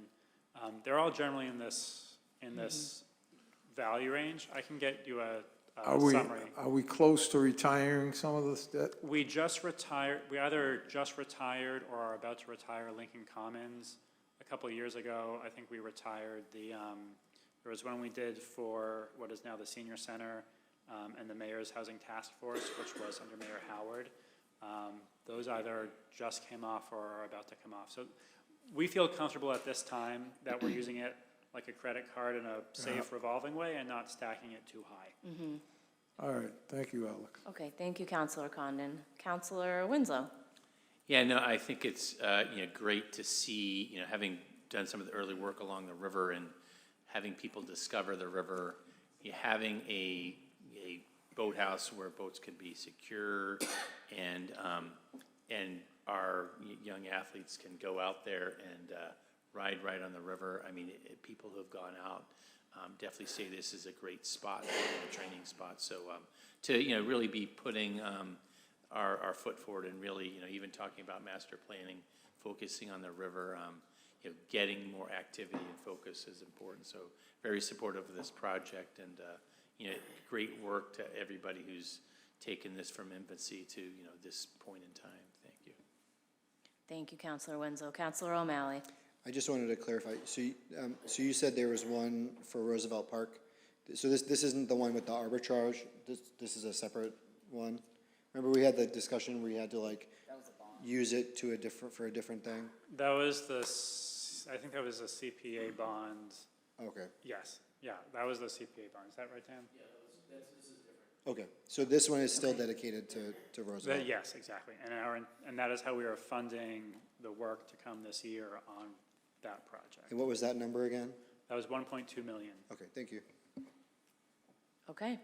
They're all generally in this value range. I can get you a summary. Are we close to retiring some of this debt? We either just retired or are about to retire Lincoln Commons. A couple of years ago, I think we retired there was one we did for what is now the Senior Center and the Mayor's Housing Task Force, which was under Mayor Howard. Those either just came off or are about to come off. So we feel comfortable at this time that we're using it like a credit card in a safe revolving way and not stacking it too high. All right, thank you, Alex. Okay, thank you, Counselor Condon. Counselor Winslow? Yeah, no, I think it's, great to see, having done some of the early work along the river and having people discover the river, having a boathouse where boats can be secure and our young athletes can go out there and ride right on the river. I mean, people who have gone out definitely say this is a great spot, a training spot. So to really be putting our foot forward and really even talking about master planning, focusing on the river, getting more activity and focus is important. So very supportive of this project and great work to everybody who's taken this from infancy to this point in time. Thank you. Thank you, Counselor Winslow. Counselor O'Malley? I just wanted to clarify, so you said there was one for Roosevelt Park? So this isn't the one with the arbitrage, this is a separate one? Remember we had the discussion where you had to use it to for a different thing? That was I think that was a CPA bond. Okay, Yes, yeah, that was the CPA bond. Is that right, Dan? Yeah, This is different. okay, so this one is still dedicated to Roosevelt? Yes, exactly. And that is how we are funding the work to come this year on that project. And what was that number again? That was 1.2 million. Okay, thank you. Okay.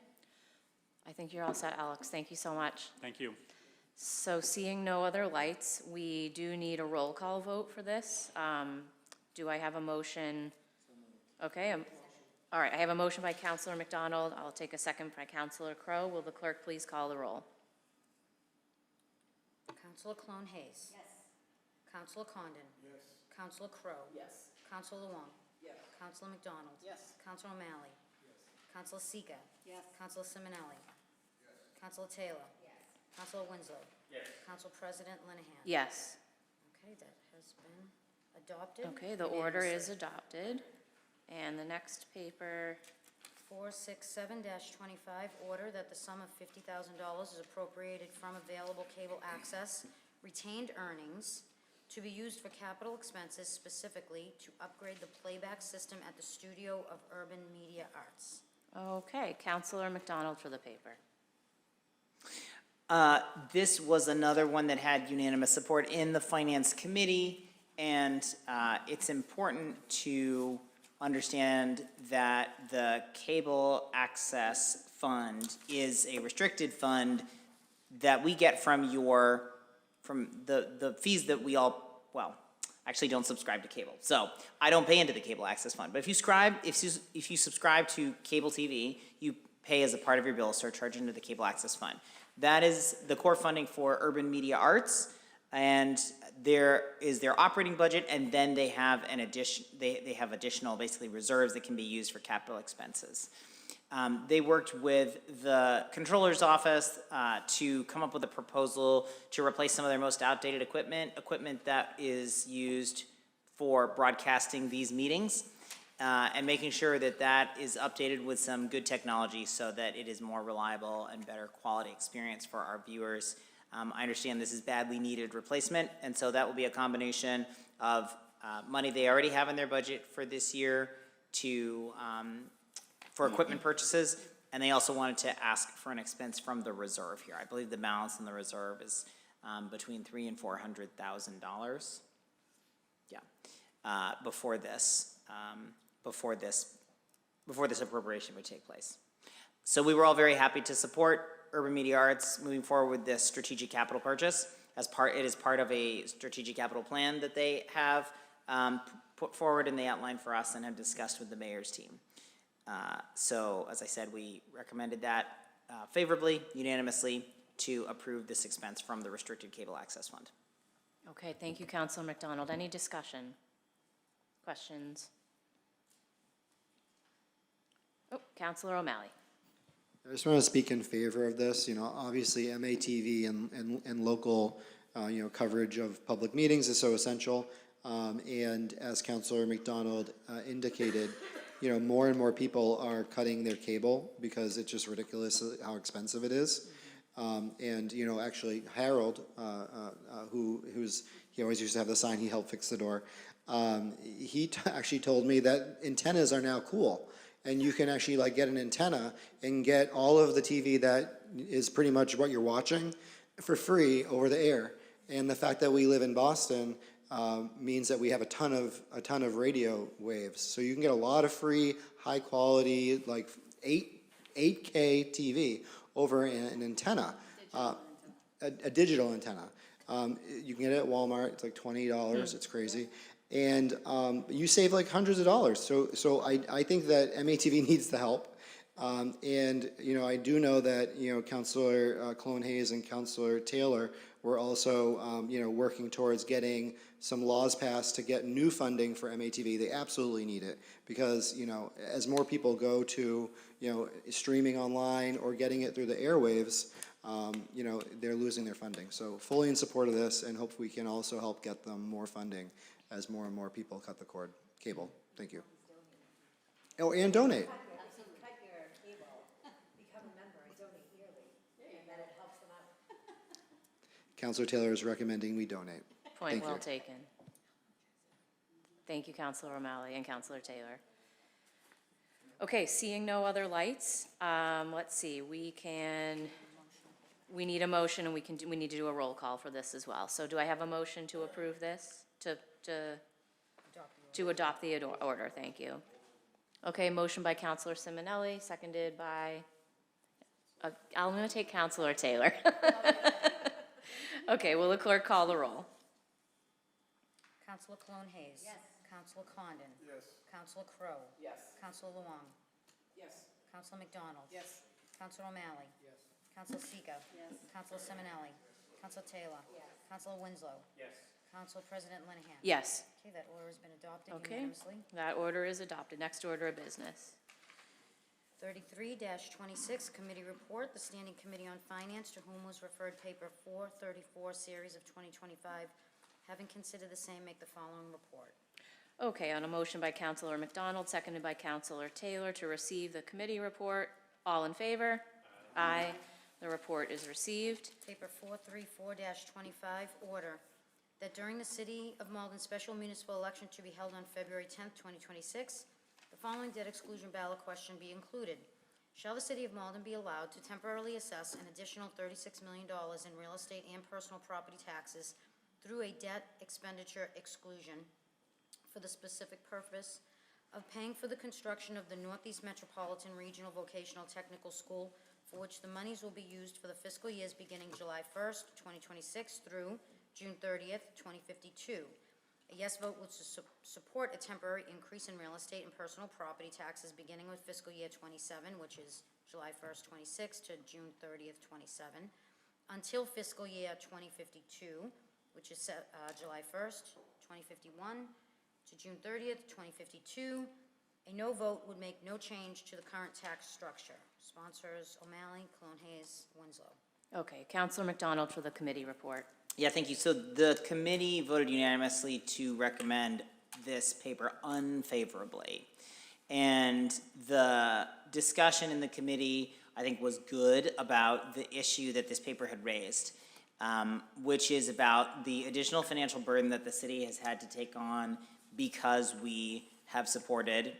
I think you're all set, Alex. Thank you so much. Thank you. So seeing no other lights, we do need a roll call vote for this. Do I have a motion? Okay. All right, I have a motion by Counselor McDonald. I'll take a second by Counselor Crowe. Will the clerk please call the roll? Counselor Clone Hayes. Yes. Counselor Condon. Yes. Counselor Crowe. Yes. Counselor Long. Yes. Counselor McDonald. Yes. Counselor O'Malley. Yes. Counselor Seega. Yes. Counselor Simonelli. Yes. Counselor Taylor. Yes. Counselor Winslow. Yes. Council President Linehan. Yes. Okay, that has been adopted. Okay, the order is unanimously. adopted. And the next paper, 467-25, order that the sum of $50,000 is appropriated from available cable access retained earnings to be used for capital expenses, specifically to upgrade the playback system at the Studio of Urban Media Arts. okay, Counselor McDonald for the paper. This was another one that had unanimous support in the Finance Committee, and it's important to understand that the Cable Access Fund is a restricted fund that we get from the fees that we all, actually don't subscribe to cable. So I don't pay into the Cable Access Fund. But if you subscribe to cable TV, you pay as a part of your bill a surcharge into the Cable Access Fund. That is the core funding for urban media arts, and there is their operating budget, and then they have they have additional basically reserves that can be used for capital expenses. They worked with the Controller's Office to come up with a proposal to replace some of their most outdated equipment that is used for broadcasting these meetings, and making sure that that is updated with some good technology so that it is more reliable and better quality experience for our viewers. I understand this is badly needed replacement, and so that will be a combination of money they already have in their budget for this year for equipment purchases, and they also wanted to ask for an expense from the reserve here. I believe the balance in the reserve is between $300,000 and $400,000. Yeah. before this appropriation would take place. So we were all very happy to support Urban Media Arts moving forward with this strategic capital purchase. It is part of a strategic capital plan that they have put forward and they outlined for us and have discussed with the mayor's team. So, as I said, we recommended that favorably, unanimously, to approve this expense from the Restricted Cable Access Fund. Okay, thank you, Councilor McDonald. Any discussion? Questions? Oh, Councilor O'Malley. I just want to speak in favor of this. You know, obviously MATV and local, coverage of public meetings is so essential. And as Councilor McDonald indicated, more and more people are cutting their cable because it's just ridiculous how expensive it is. And, actually Harold, he always used to have the sign, he helped fix the door. He actually told me that antennas are now cool. And you can actually get an antenna and get all of the TV that is pretty much what you're watching for free over the air. And the fact that we live in Boston means that we have a ton of radio waves. So you can get a lot of free, high quality, 8K TV over an antenna, a digital antenna. You can get it at Walmart. It's like $20. It's crazy. And you save hundreds of dollars. So I think that MATV needs the help. And, I do know that, Councilor Clone Hayes and Councilor Taylor were also, working towards getting some laws passed to get new funding for MATV. They absolutely need it because, as more people go to, streaming online or getting it through the airwaves, they're losing their funding. So fully in support of this and hope we can also help get them more funding as more and more people cut the cable. Thank you. Oh, and donate. Councilor Taylor is recommending we donate. Point Thank well you. taken. Thank you, Councilor O'Malley and Councilor Taylor. Okay, seeing no other lights, let's see, we need a motion and we need to do a roll call for this as well. So do I have a motion to approve this, to adopt the order? Thank you. Okay, motion by Councilor Simonelli, seconded by, I'm gonna take Councilor Taylor. Okay, will the clerk call the roll? Councilor Clone Hayes. Yes. Councilor Condon. Yes. Councilor Crowe. Yes. Councilor Luong. Yes. Councilor McDonald. Yes. Councilor O'Malley. Yes. Councilor Seega. Yes. Councilor Simonelli. Councilor Taylor. Yes. Councilor Winslow. Yes. Council President Linehan. Yes. Okay, that order has been adopted Okay, unanimously. that order is adopted. Next order of business. 33-26, Committee Report. The Standing Committee on Finance, to whom was referred paper 434, series of 2025, having considered the same, make the following report. Okay, on a motion by Councilor McDonald, seconded by Councilor Taylor to receive the committee report. All in favor? Aye. The report is received. Paper 434-25, order that during the City of Malden special municipal election to be held on February 10th, 2026, the following debt exclusion ballot question be included. Shall the City of Malden be allowed to temporarily assess an additional $36 million in real estate and personal property taxes through a debt expenditure exclusion for the specific purpose of paying for the construction of the Northeast Metropolitan Regional Vocational Technical School, for which the monies will be used for the fiscal years beginning July 1st, 2026 through June 30th, 2052. A yes vote would support a temporary increase in real estate and personal property taxes beginning with fiscal year 27, which is July 1st, 26 to June 30th, 27, until fiscal year 2052, which is July 1st, 2051 to June 30th, 2052. A no vote would make no change to the current tax structure. Sponsors O'Malley, Clone Hayes, Winslow. Okay, Councilor McDonald for the committee report. Yeah, thank you. So the committee voted unanimously to recommend this paper unfavorably. And the discussion in the committee, I think, was good about the issue that this paper had raised, which is about the additional financial burden that the city has had to take on because we have supported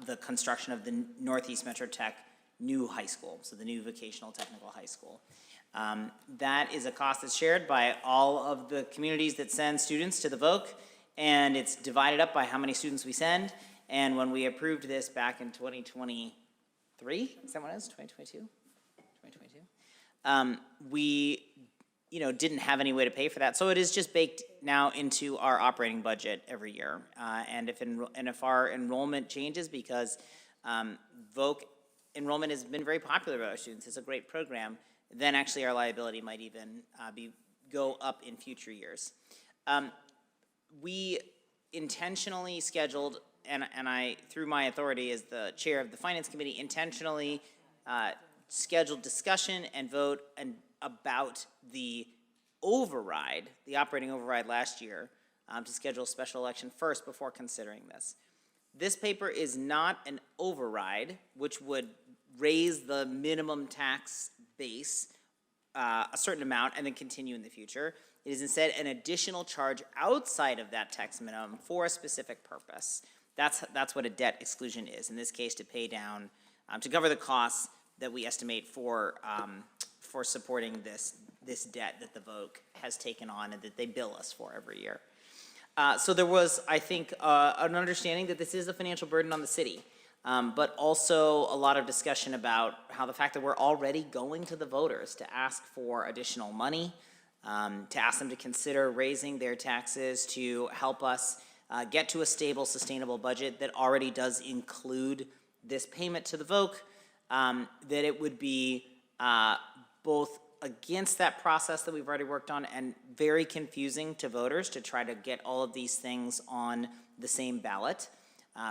the construction of the Northeast Metro Tech new high school, so the new vocational technical high school. That is a cost that's shared by all of the communities that send students to the VOC, and it's divided up by how many students we send. And when we approved this back in 2023, is that what it is, 2022? 2022? We, didn't have any way to pay for that. So it is just baked now into our operating budget every year. And if our enrollment changes, because VOC enrollment has been very popular with our students, it's a great program, then actually our liability might even go up in future years. We intentionally scheduled, and I, through my authority as the chair of the Finance Committee, intentionally scheduled discussion and vote about the override, the operating override last year, to schedule a special election first before considering this. This paper is not an override, which would raise the minimum tax base a certain amount and then continue in the future. It is instead an additional charge outside of that tax minimum for a specific purpose. That's what a debt exclusion is, in this case to pay down, to cover the costs that we estimate for supporting this debt that the VOC has taken on and that they bill us for every year. So there was, I think, an understanding that this is a financial burden on the city, but also a lot of discussion about how the fact that we're already going to the voters to ask for additional money, to ask them to consider raising their taxes to help us get to a stable, sustainable budget that already does include this payment to the VOC, that it would be both against that process that we've already worked on and very confusing to voters to try to get all of these things on the same ballot.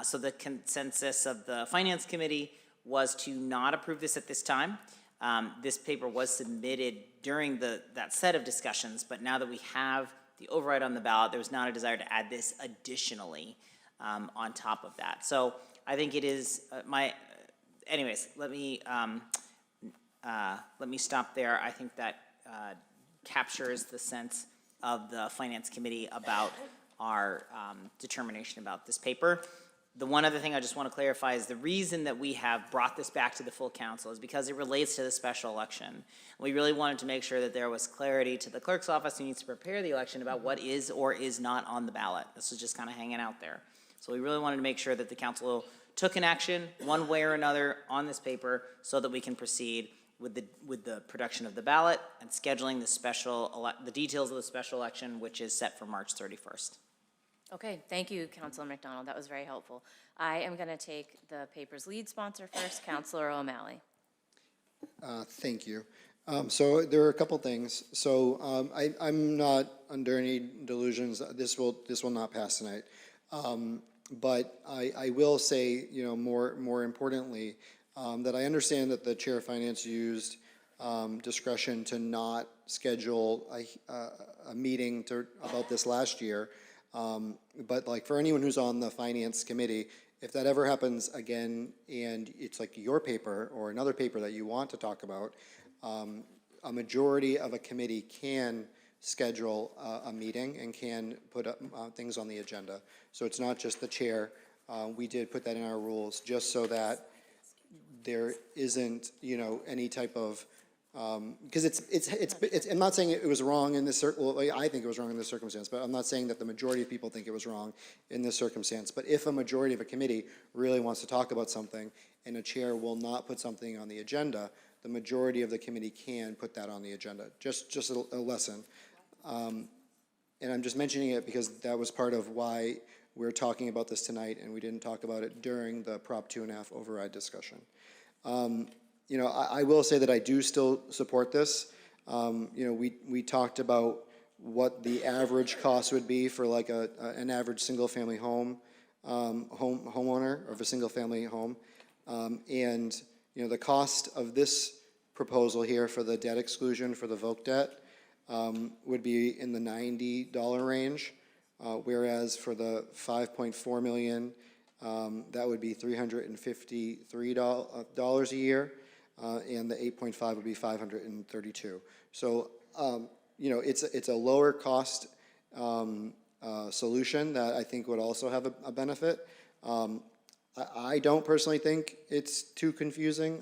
So the consensus of the Finance Committee was to not approve this at this time. This paper was submitted during that set of discussions, but now that we have the override on the ballot, there was not a desire to add this additionally on top of that. So I think it is anyways, let me stop there. I think that captures the sense of the Finance Committee about our determination about this paper. The one other thing I just want to clarify is the reason that we have brought this back to the full council is because it relates to the special election. We really wanted to make sure that there was clarity to the clerk's office who needs to prepare the election about what is or is not on the ballot. This is just kind of hanging out there. So we really wanted to make sure that the council took an action one way or another on this paper so that we can proceed with the production of the ballot and scheduling the details of the special election, which is set for March 31st. Okay, thank you, Councilor McDonald. That was very helpful. I am going to take the paper's lead sponsor first, Councilor O'Malley. Thank you. So there are a couple things. So I'm not under any delusions. This will not pass tonight. But I will say, more importantly, that I understand that the Chair of Finance used discretion to not schedule a meeting about this last year. But like for anyone who's on the Finance Committee, if that ever happens again and it's like your paper or another paper that you want to talk about, a majority of a committee can schedule a meeting and can put things on the agenda. So it's not just the chair. We did put that in our rules just so that there isn't, any type of, because it's, I'm not saying it was wrong in this, well, I think it was wrong in this circumstance, but I'm not saying that the majority of people think it was wrong in this circumstance. But if a majority of a committee really wants to talk about something and a chair will not put something on the agenda, the majority of the committee can put that on the agenda. Just a lesson. And I'm just mentioning it because that was part of why we're talking about this tonight and we didn't talk about it during the Prop 2.5 override discussion. I will say that I do still support this. We talked about what the average cost would be for like an average single-family homeowner of a single-family home. And the cost of this proposal here for the debt exclusion for the VOC debt would be in the $90 range, whereas for the $5.4 million, that would be $353 a year, and the 8.5 would be $532. So, it's a lower cost solution that I think would also have a benefit. I don't personally think it's too confusing.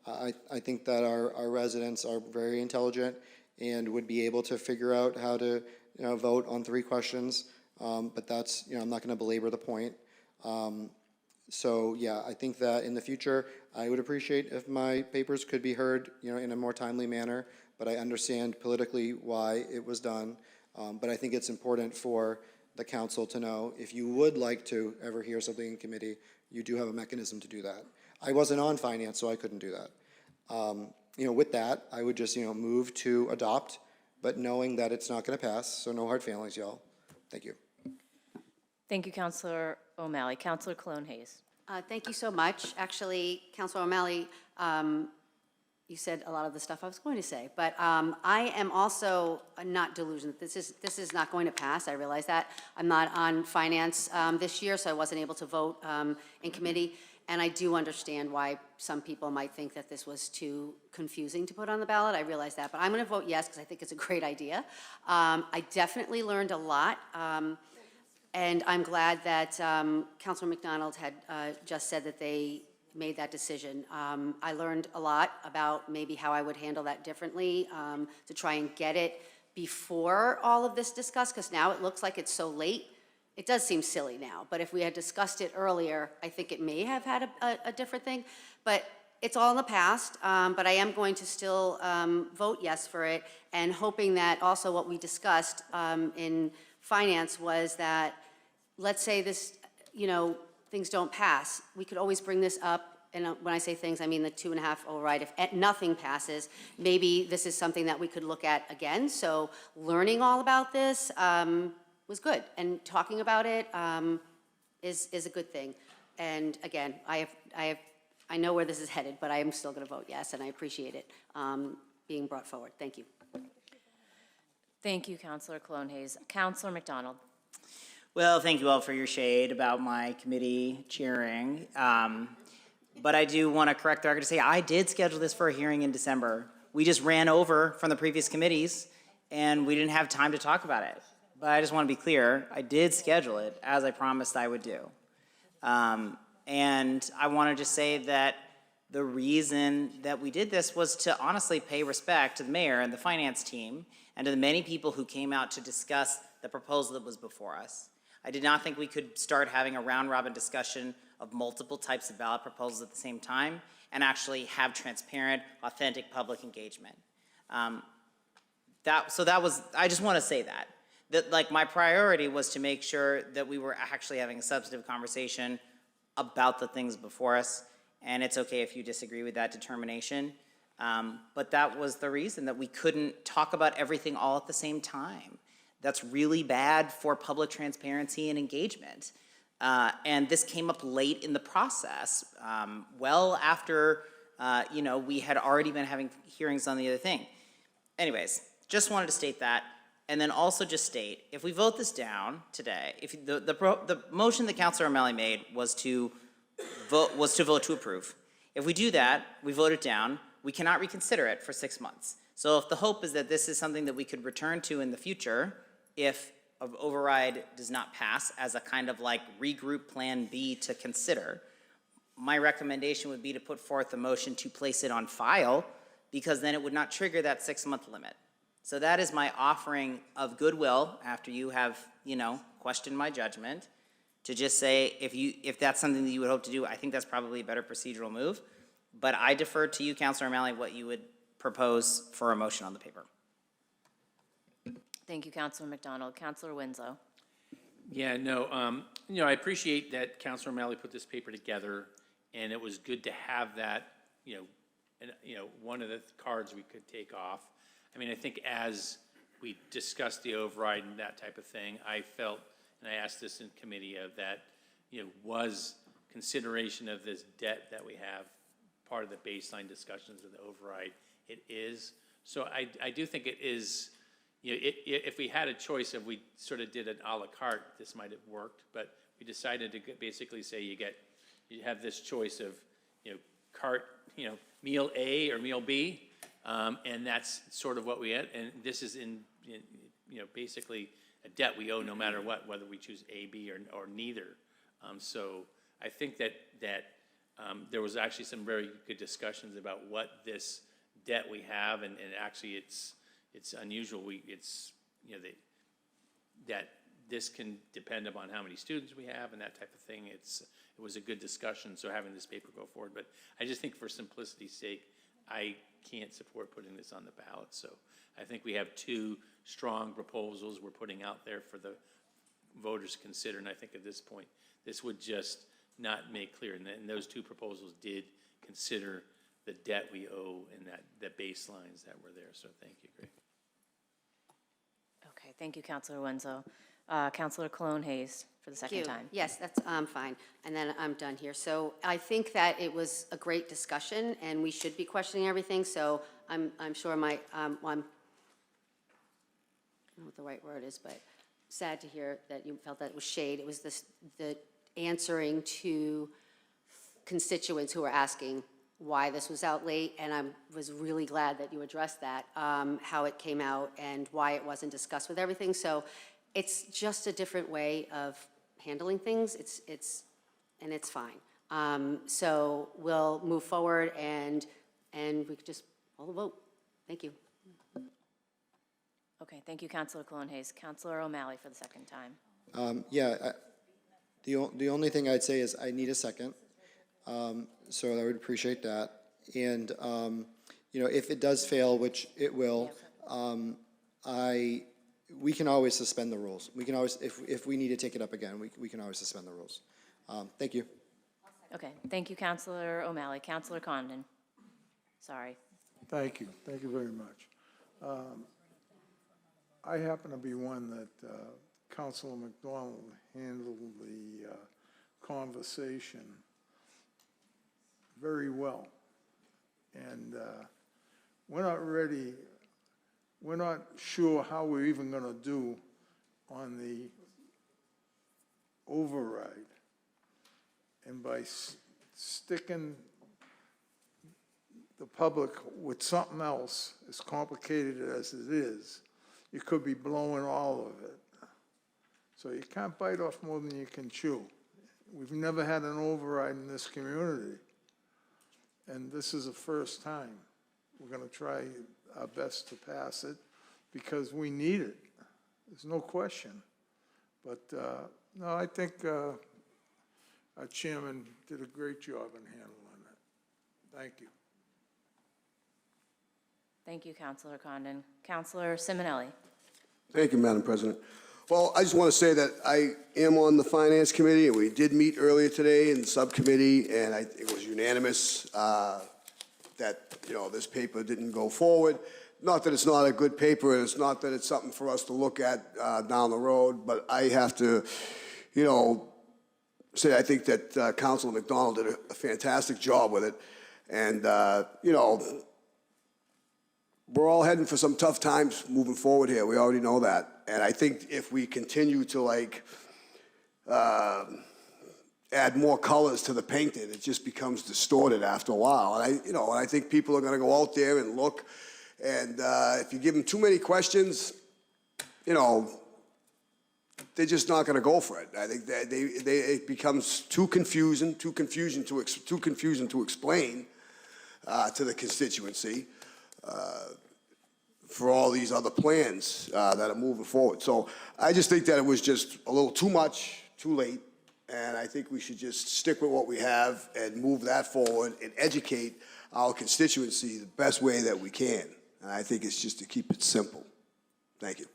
I think that our residents are very intelligent and would be able to figure out how to vote on 3 questions. But that's, I'm not going to belabor the point. So, yeah, I think that in the future, I would appreciate if my papers could be heard, in a more timely manner, but I understand politically why it was done. But I think it's important for the council to know, if you would like to ever hear something in committee, you do have a mechanism to do that. I wasn't on finance, so I couldn't do that. With that, I would just, move to adopt, but knowing that it's not going to pass, so no hard feelings, y'all. Thank you. Thank you, Counselor O'Malley. Counselor Cologne Hayes. Thank you so much. Actually, Councilor O'Malley, you said a lot of the stuff I was going to say, but I am also not delusional. This is not going to pass. I realize that. I'm not on finance this year, so I wasn't able to vote in committee. And I do understand why some people might think that this was too confusing to put on the ballot. I realize that, but I'm going to vote yes because I think it's a great idea. I definitely learned a lot. And I'm glad that Councilor McDonald had just said that they made that decision. I learned a lot about maybe how I would handle that differently to try and get it before all of this discussed, because now it looks like it's so late. It does seem silly now, but if we had discussed it earlier, I think it may have had a different thing. But it's all in the past, but I am going to still vote yes for it, and hoping that also what we discussed in finance was that, let's say this, things don't pass, we could always bring this up, and when I say things, I mean the 2.5 override. If nothing passes, maybe this is something that we could look at again. So learning all about this was good, and talking about it is a good thing. And again, I know where this is headed, but I am still going to vote yes, and I appreciate it being brought forward. Thank you. Thank you, Counselor Cologne Hayes. Counselor McDonald. Well, thank you all for your shade about my committee chairing. But I do want to correct the record to say I did schedule this for a hearing in December. We just ran over from the previous committees, and we didn't have time to talk about it. But I just want to be clear, I did schedule it as I promised I would do. And I want to just say that the reason that we did this was to honestly pay respect to the mayor and the finance team and to the many people who came out to discuss the proposal that was before us. I did not think we could start having a round-robin discussion of multiple types of ballot proposals at the same time and actually have transparent, authentic public engagement. I just want to say that like my priority was to make sure that we were actually having a substantive conversation about the things before us, and it's okay if you disagree with that determination. But that was the reason that we couldn't talk about everything all at the same time. That's really bad for public transparency and engagement. And this came up late in the process, well after we had already been having hearings on the other thing. Anyways, just wanted to state that. And then also just state, if we vote this down today, if the motion that Councilor O'Malley made was to vote to approve. If we do that, we vote it down, we cannot reconsider it for 6 months. So if the hope is that this is something that we could return to in the future, if an override does not pass as a kind of like regroup plan B to consider, my recommendation would be to put forth a motion to place it on file, because then it would not trigger that 6-month limit. So that is my offering of goodwill after you have, questioned my judgment, to just say if that's something that you would hope to do, I think that's probably a better procedural move. But I defer to you, Councilor O'Malley, what you would propose for a motion on the paper. Thank you, Counselor McDonald. Counselor Winslow. Yeah, no, I appreciate that Counselor O'Malley put this paper together, and it was good to have that, one of the cards we could take off. I mean, I think as we discussed the override and that type of thing, I felt, and I asked this in committee, that, was consideration of this debt that we have part of the baseline discussions of the override? It is. So I do think it is, if we had a choice, if we sort of did an a la carte, this might have worked, but we decided to basically say you have this choice of, meal A or meal B, and that's sort of what we had, and this is basically a debt we owe no matter what, whether we choose A, B, or neither. So I think that there was actually some very good discussions about what this debt we have, and actually it's unusual. That this can depend upon how many students we have and that type of thing. It was a good discussion, so having this paper go forward. But I just think for simplicity's sake, I can't support putting this on the ballot. So I think we have two strong proposals we're putting out there for the voters to consider. And I think at this point, this would just not make clear. And those two proposals did consider the debt we owe and the baselines that were there. So thank you, Greg. Okay, thank you, Counselor Wenzel. Counselor Cologne Hayes for the second Thank you. time. Yes, that's fine. And then I'm done here. So I think that it was a great discussion, and we should be questioning everything. So I'm sure I don't know what the right word is, but sad to hear that you felt that it was shade. It was the answering to constituents who were asking why this was out late, and I was really glad that you addressed that, how it came out and why it wasn't discussed with everything. So it's just a different way of handling things. It's fine. So we'll move forward and we could just call the vote. Thank you. Okay, thank you, Counselor Cologne Hayes. Counselor O'Malley for the second time. The only thing I'd say is I need a second, so I would appreciate that. And, if it does fail, which it will, we can always suspend the rules. We can always, if we need to take it up again, we can always suspend the rules. Thank you. Okay, thank you, Counselor O'Malley. Counselor Condon. Sorry. Thank you very much. I happen to be one that Councilor McDonald handled the conversation very well. And we're not sure how we're even going to do on the override. And by sticking the public with something else, as complicated as it is, you could be blowing all of it. So you can't bite off more than you can chew. We've never had an override in this community, and this is the first time. We're going to try our best to pass it because we need it. There's no question. But, no, I think our chairman did a great job in handling it. Thank you. Thank you, Counselor Condon. Counselor Simonelli. Thank you, Madam President. Well, I just want to say that I am on the Finance Committee, and we did meet earlier today in the subcommittee, and it was unanimous that, this paper didn't go forward. Not that it's not a good paper, and it's not that it's something for us to look at down the road, but I have to, say I think that Councilor McDonald did a fantastic job with it. And, we're all heading for some tough times moving forward here. We already know that. And I think if we continue to add more colors to the painting, it just becomes distorted after a while. And I think people are going to go out there and look. And if you give them too many questions, they're just not going to go for it. I think that it becomes too confusing to explain to the constituency. For all these other plans that are moving forward. So I just think that it was just a little too much, too late, and I think we should just stick with what we have and move that forward and educate our constituency the best way that we can. And I think it's just to keep it simple. Thank you.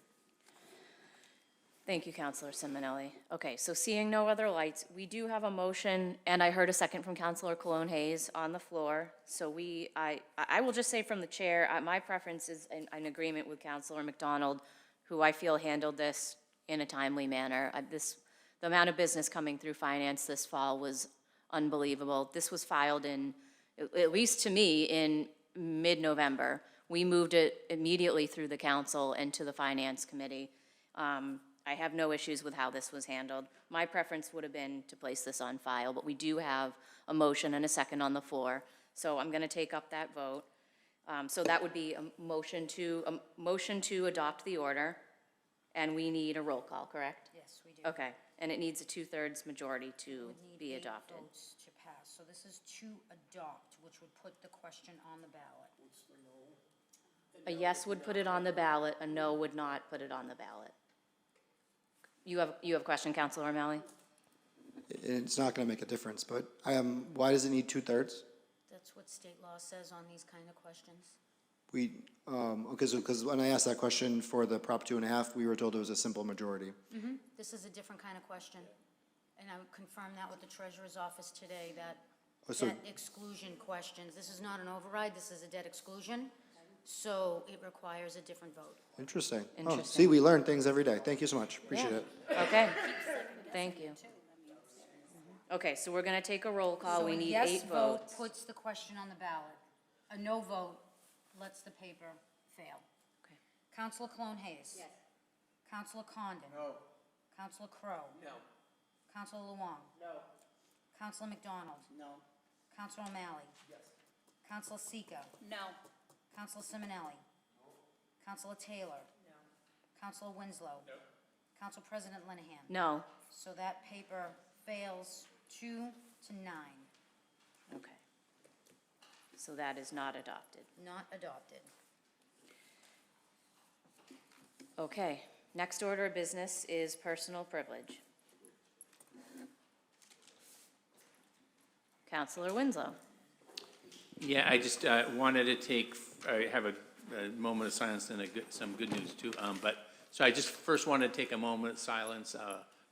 Thank you, Counselor Simonelli. Okay, so seeing no other lights, we do have a motion, and I heard a second from Counselor Cologne Hayes on the floor. So I will just say from the chair, my preference is in agreement with Counselor McDonald, who I feel handled this in a timely manner. The amount of business coming through finance this fall was unbelievable. This was filed in, at least to me, in mid-November. We moved it immediately through the council and to the finance committee. I have no issues with how this was handled. My preference would have been to place this on file, but we do have a motion and a second on the floor. So I'm going to take up that vote. So that would be a motion to adopt the order, and we need a roll call, correct? Yes, we do. Okay, and it needs a 2/3 majority to Would need be 8 adopted. votes to pass. So this is to adopt, which would put the question on the ballot. A yes would put it on the ballot, a no would not put it on the ballot. You have a question, Counselor O'Malley? It's not gonna make a difference, but why does it need 2/3? That's what state law says on these kind of questions. Okay, so, because when I asked that question for the Prop 2.5, we were told it was a simple majority. This is a different kind of question. And I would confirm that with the treasurer's office today, that Oh, so- debt exclusion questions, this is not an override, this is a debt exclusion, so it requires a different vote. Interesting. Oh, Interesting. see, we learn things every day. Thank you so much. Appreciate Yeah. it. Okay, thank you. Okay, so we're gonna take a roll call. We need 8 So a yes vote votes. puts the question on the ballot. A no vote lets the paper fail. Okay. Counselor Cologne Hayes. Yes. Counselor Condon. No. Counselor Crowe. No. Counselor Luong. No. Counselor McDonald. No. Counselor O'Malley. Yes. Counselor Seeka. No. Counselor Simonelli. Counselor Taylor. No. Counselor Winslow. No. Council President Linehan. No. So that paper fails 2-9, Okay. So that is not adopted. not adopted. Okay, next order of business is personal privilege. Counselor Winslow. Yeah, I just wanted to have a moment of silence and some good news too. So I just first want to take a moment of silence.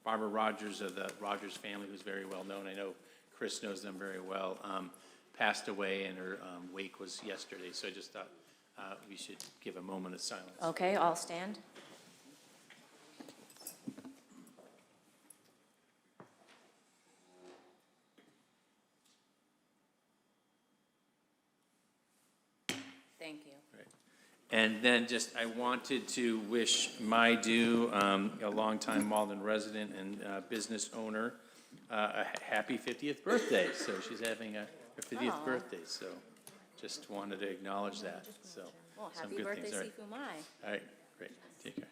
Barbara Rogers of the Rogers family, who's very well known, I know Chris knows them very well, passed away, and her wake was yesterday. So I just thought we should give a moment of silence. Okay, all stand. Thank you. And then just, I wanted to wish Maidu, a longtime Malden resident and business owner, a happy 50th birthday. So she's having her 50th Aw. birthday, so just wanted to acknowledge that, so. Well, some happy good birthday, things. All right. Sifu Mai. All right, great, take care.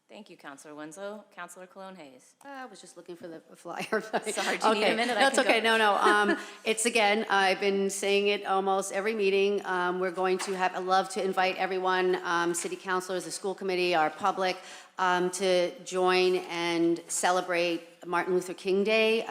Thank you, Counselor Winslow. Counselor Cologne Hayes. I was just looking for the flyer. Sorry, do you need a Okay. minute? I That's can go. okay, no. It's again, I've been saying it almost every meeting. We're going to have, I'd love to invite everyone, city councilors, the school committee, our public, to join and celebrate Martin Luther King Day.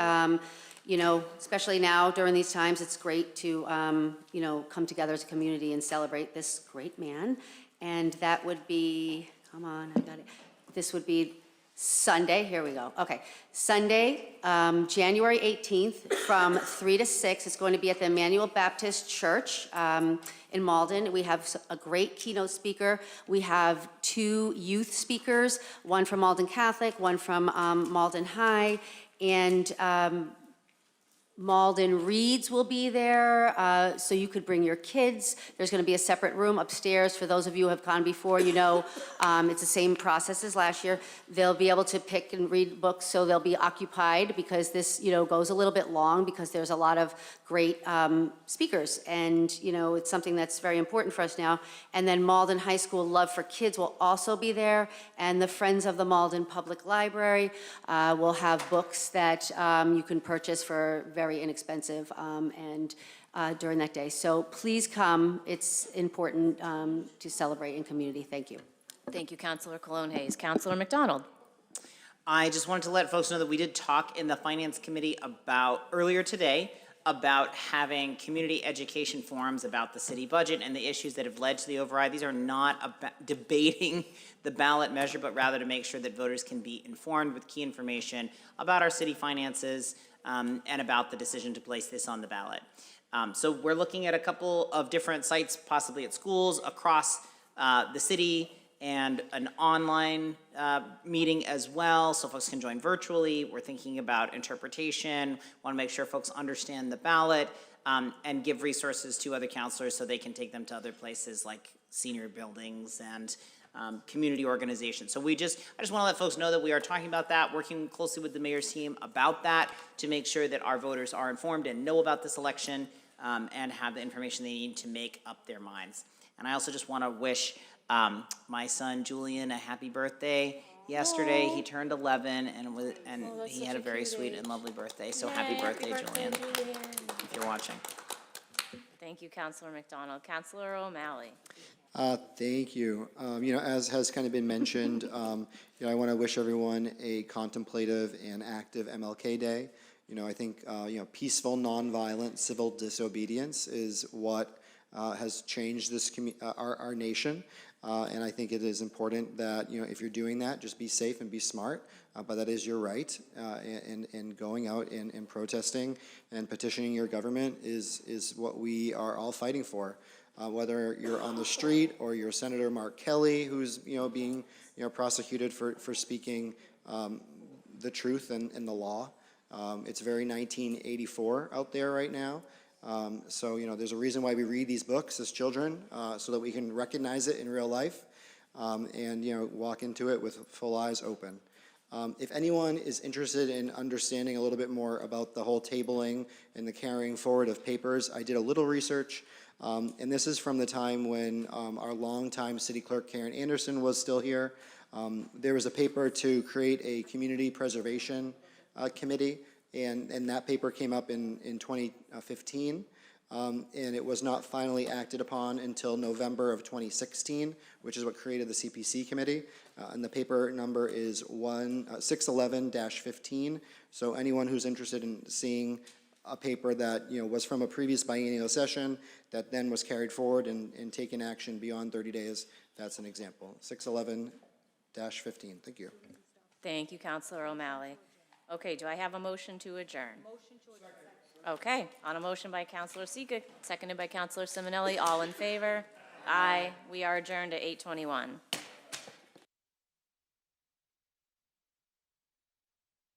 You know, especially now during these times, it's great to, you know, come together as a community and celebrate this great man. And that would be, come on, I got it. This would be Sunday, here we go, okay. Sunday, January 18th, from 3 to 6, it's going to be at the Emmanuel Baptist Church in Malden. We have a great keynote speaker. We have 2 youth speakers, one from Malden Catholic, one from Malden High, and Malden Reads will be there, so you could bring your kids. There's going to be a separate room upstairs. For those of you who have gone before, you know, it's the same process as last year. They'll be able to pick and read books, so they'll be occupied, because this, you know, goes a little bit long, because there's a lot of great speakers, and, you know, it's something that's very important for us now. And then Malden High School Love for Kids will also be there, and the Friends of the Malden Public Library will have books that you can purchase for very inexpensive and during that day. So please come. It's important to celebrate in community. Thank you. Thank you, Counselor Cologne Hayes. Counselor McDonald. I just wanted to let folks know that we did talk in the Finance Committee earlier today, about having community education forums about the city budget and the issues that have led to the override. These are not about debating the ballot measure, but rather to make sure that voters can be informed with key information about our city finances and about the decision to place this on the ballot. So we're looking at a couple of different sites, possibly at schools across the city, and an online meeting as well, so folks can join virtually. We're thinking about interpretation, want to make sure folks understand the ballot, and give resources to other counselors so they can take them to other places like senior buildings and community organizations. So I just want to let folks know that we are talking about that, working closely with the mayor's team about that, to make sure that our voters are informed and know about this election, and have the information they need to make up their minds. And I also just want to wish my son Julian a happy birthday. Yesterday he turned 11, and he had a very sweet and lovely birthday. So happy birthday, Julian, if you're watching. Thank you, Counselor McDonald. Counselor O'Malley. Thank you. As has kind of been mentioned, I want to wish everyone a contemplative and active MLK Day. I think, peaceful, nonviolent civil disobedience is what has changed our nation. And I think it is important that, if you're doing that, just be safe and be smart. But that is your right. And going out and protesting and petitioning your government is what we are all fighting for. Whether you're on the street or you're Senator Mark Kelly, who's, being, prosecuted for speaking the truth and the law. It's very 1984 out there right now. So, there's a reason why we read these books as children, so that we can recognize it in real life, and, walk into it with full eyes open. If anyone is interested in understanding a little bit more about the whole tabling and the carrying forward of papers, I did a little research, and this is from the time when our longtime city clerk, Karen Anderson, was still here. There was a paper to create a community preservation committee, and that paper came up in 2015. And it was not finally acted upon until November of 2016, which is what created the CPC committee. And the paper number is 611-15. So anyone who's interested in seeing a paper that, was from a previous biennial session that then was carried forward and taken action beyond 30 days, that's an example. 611-15. Thank you. Thank you, Counselor O'Malley. Okay, do I have a motion to adjourn? Motion to adjourn. Okay, on a motion by Counselor Seega, seconded by Counselor Simonelli, all in favor? Aye. We are adjourned at 8:21.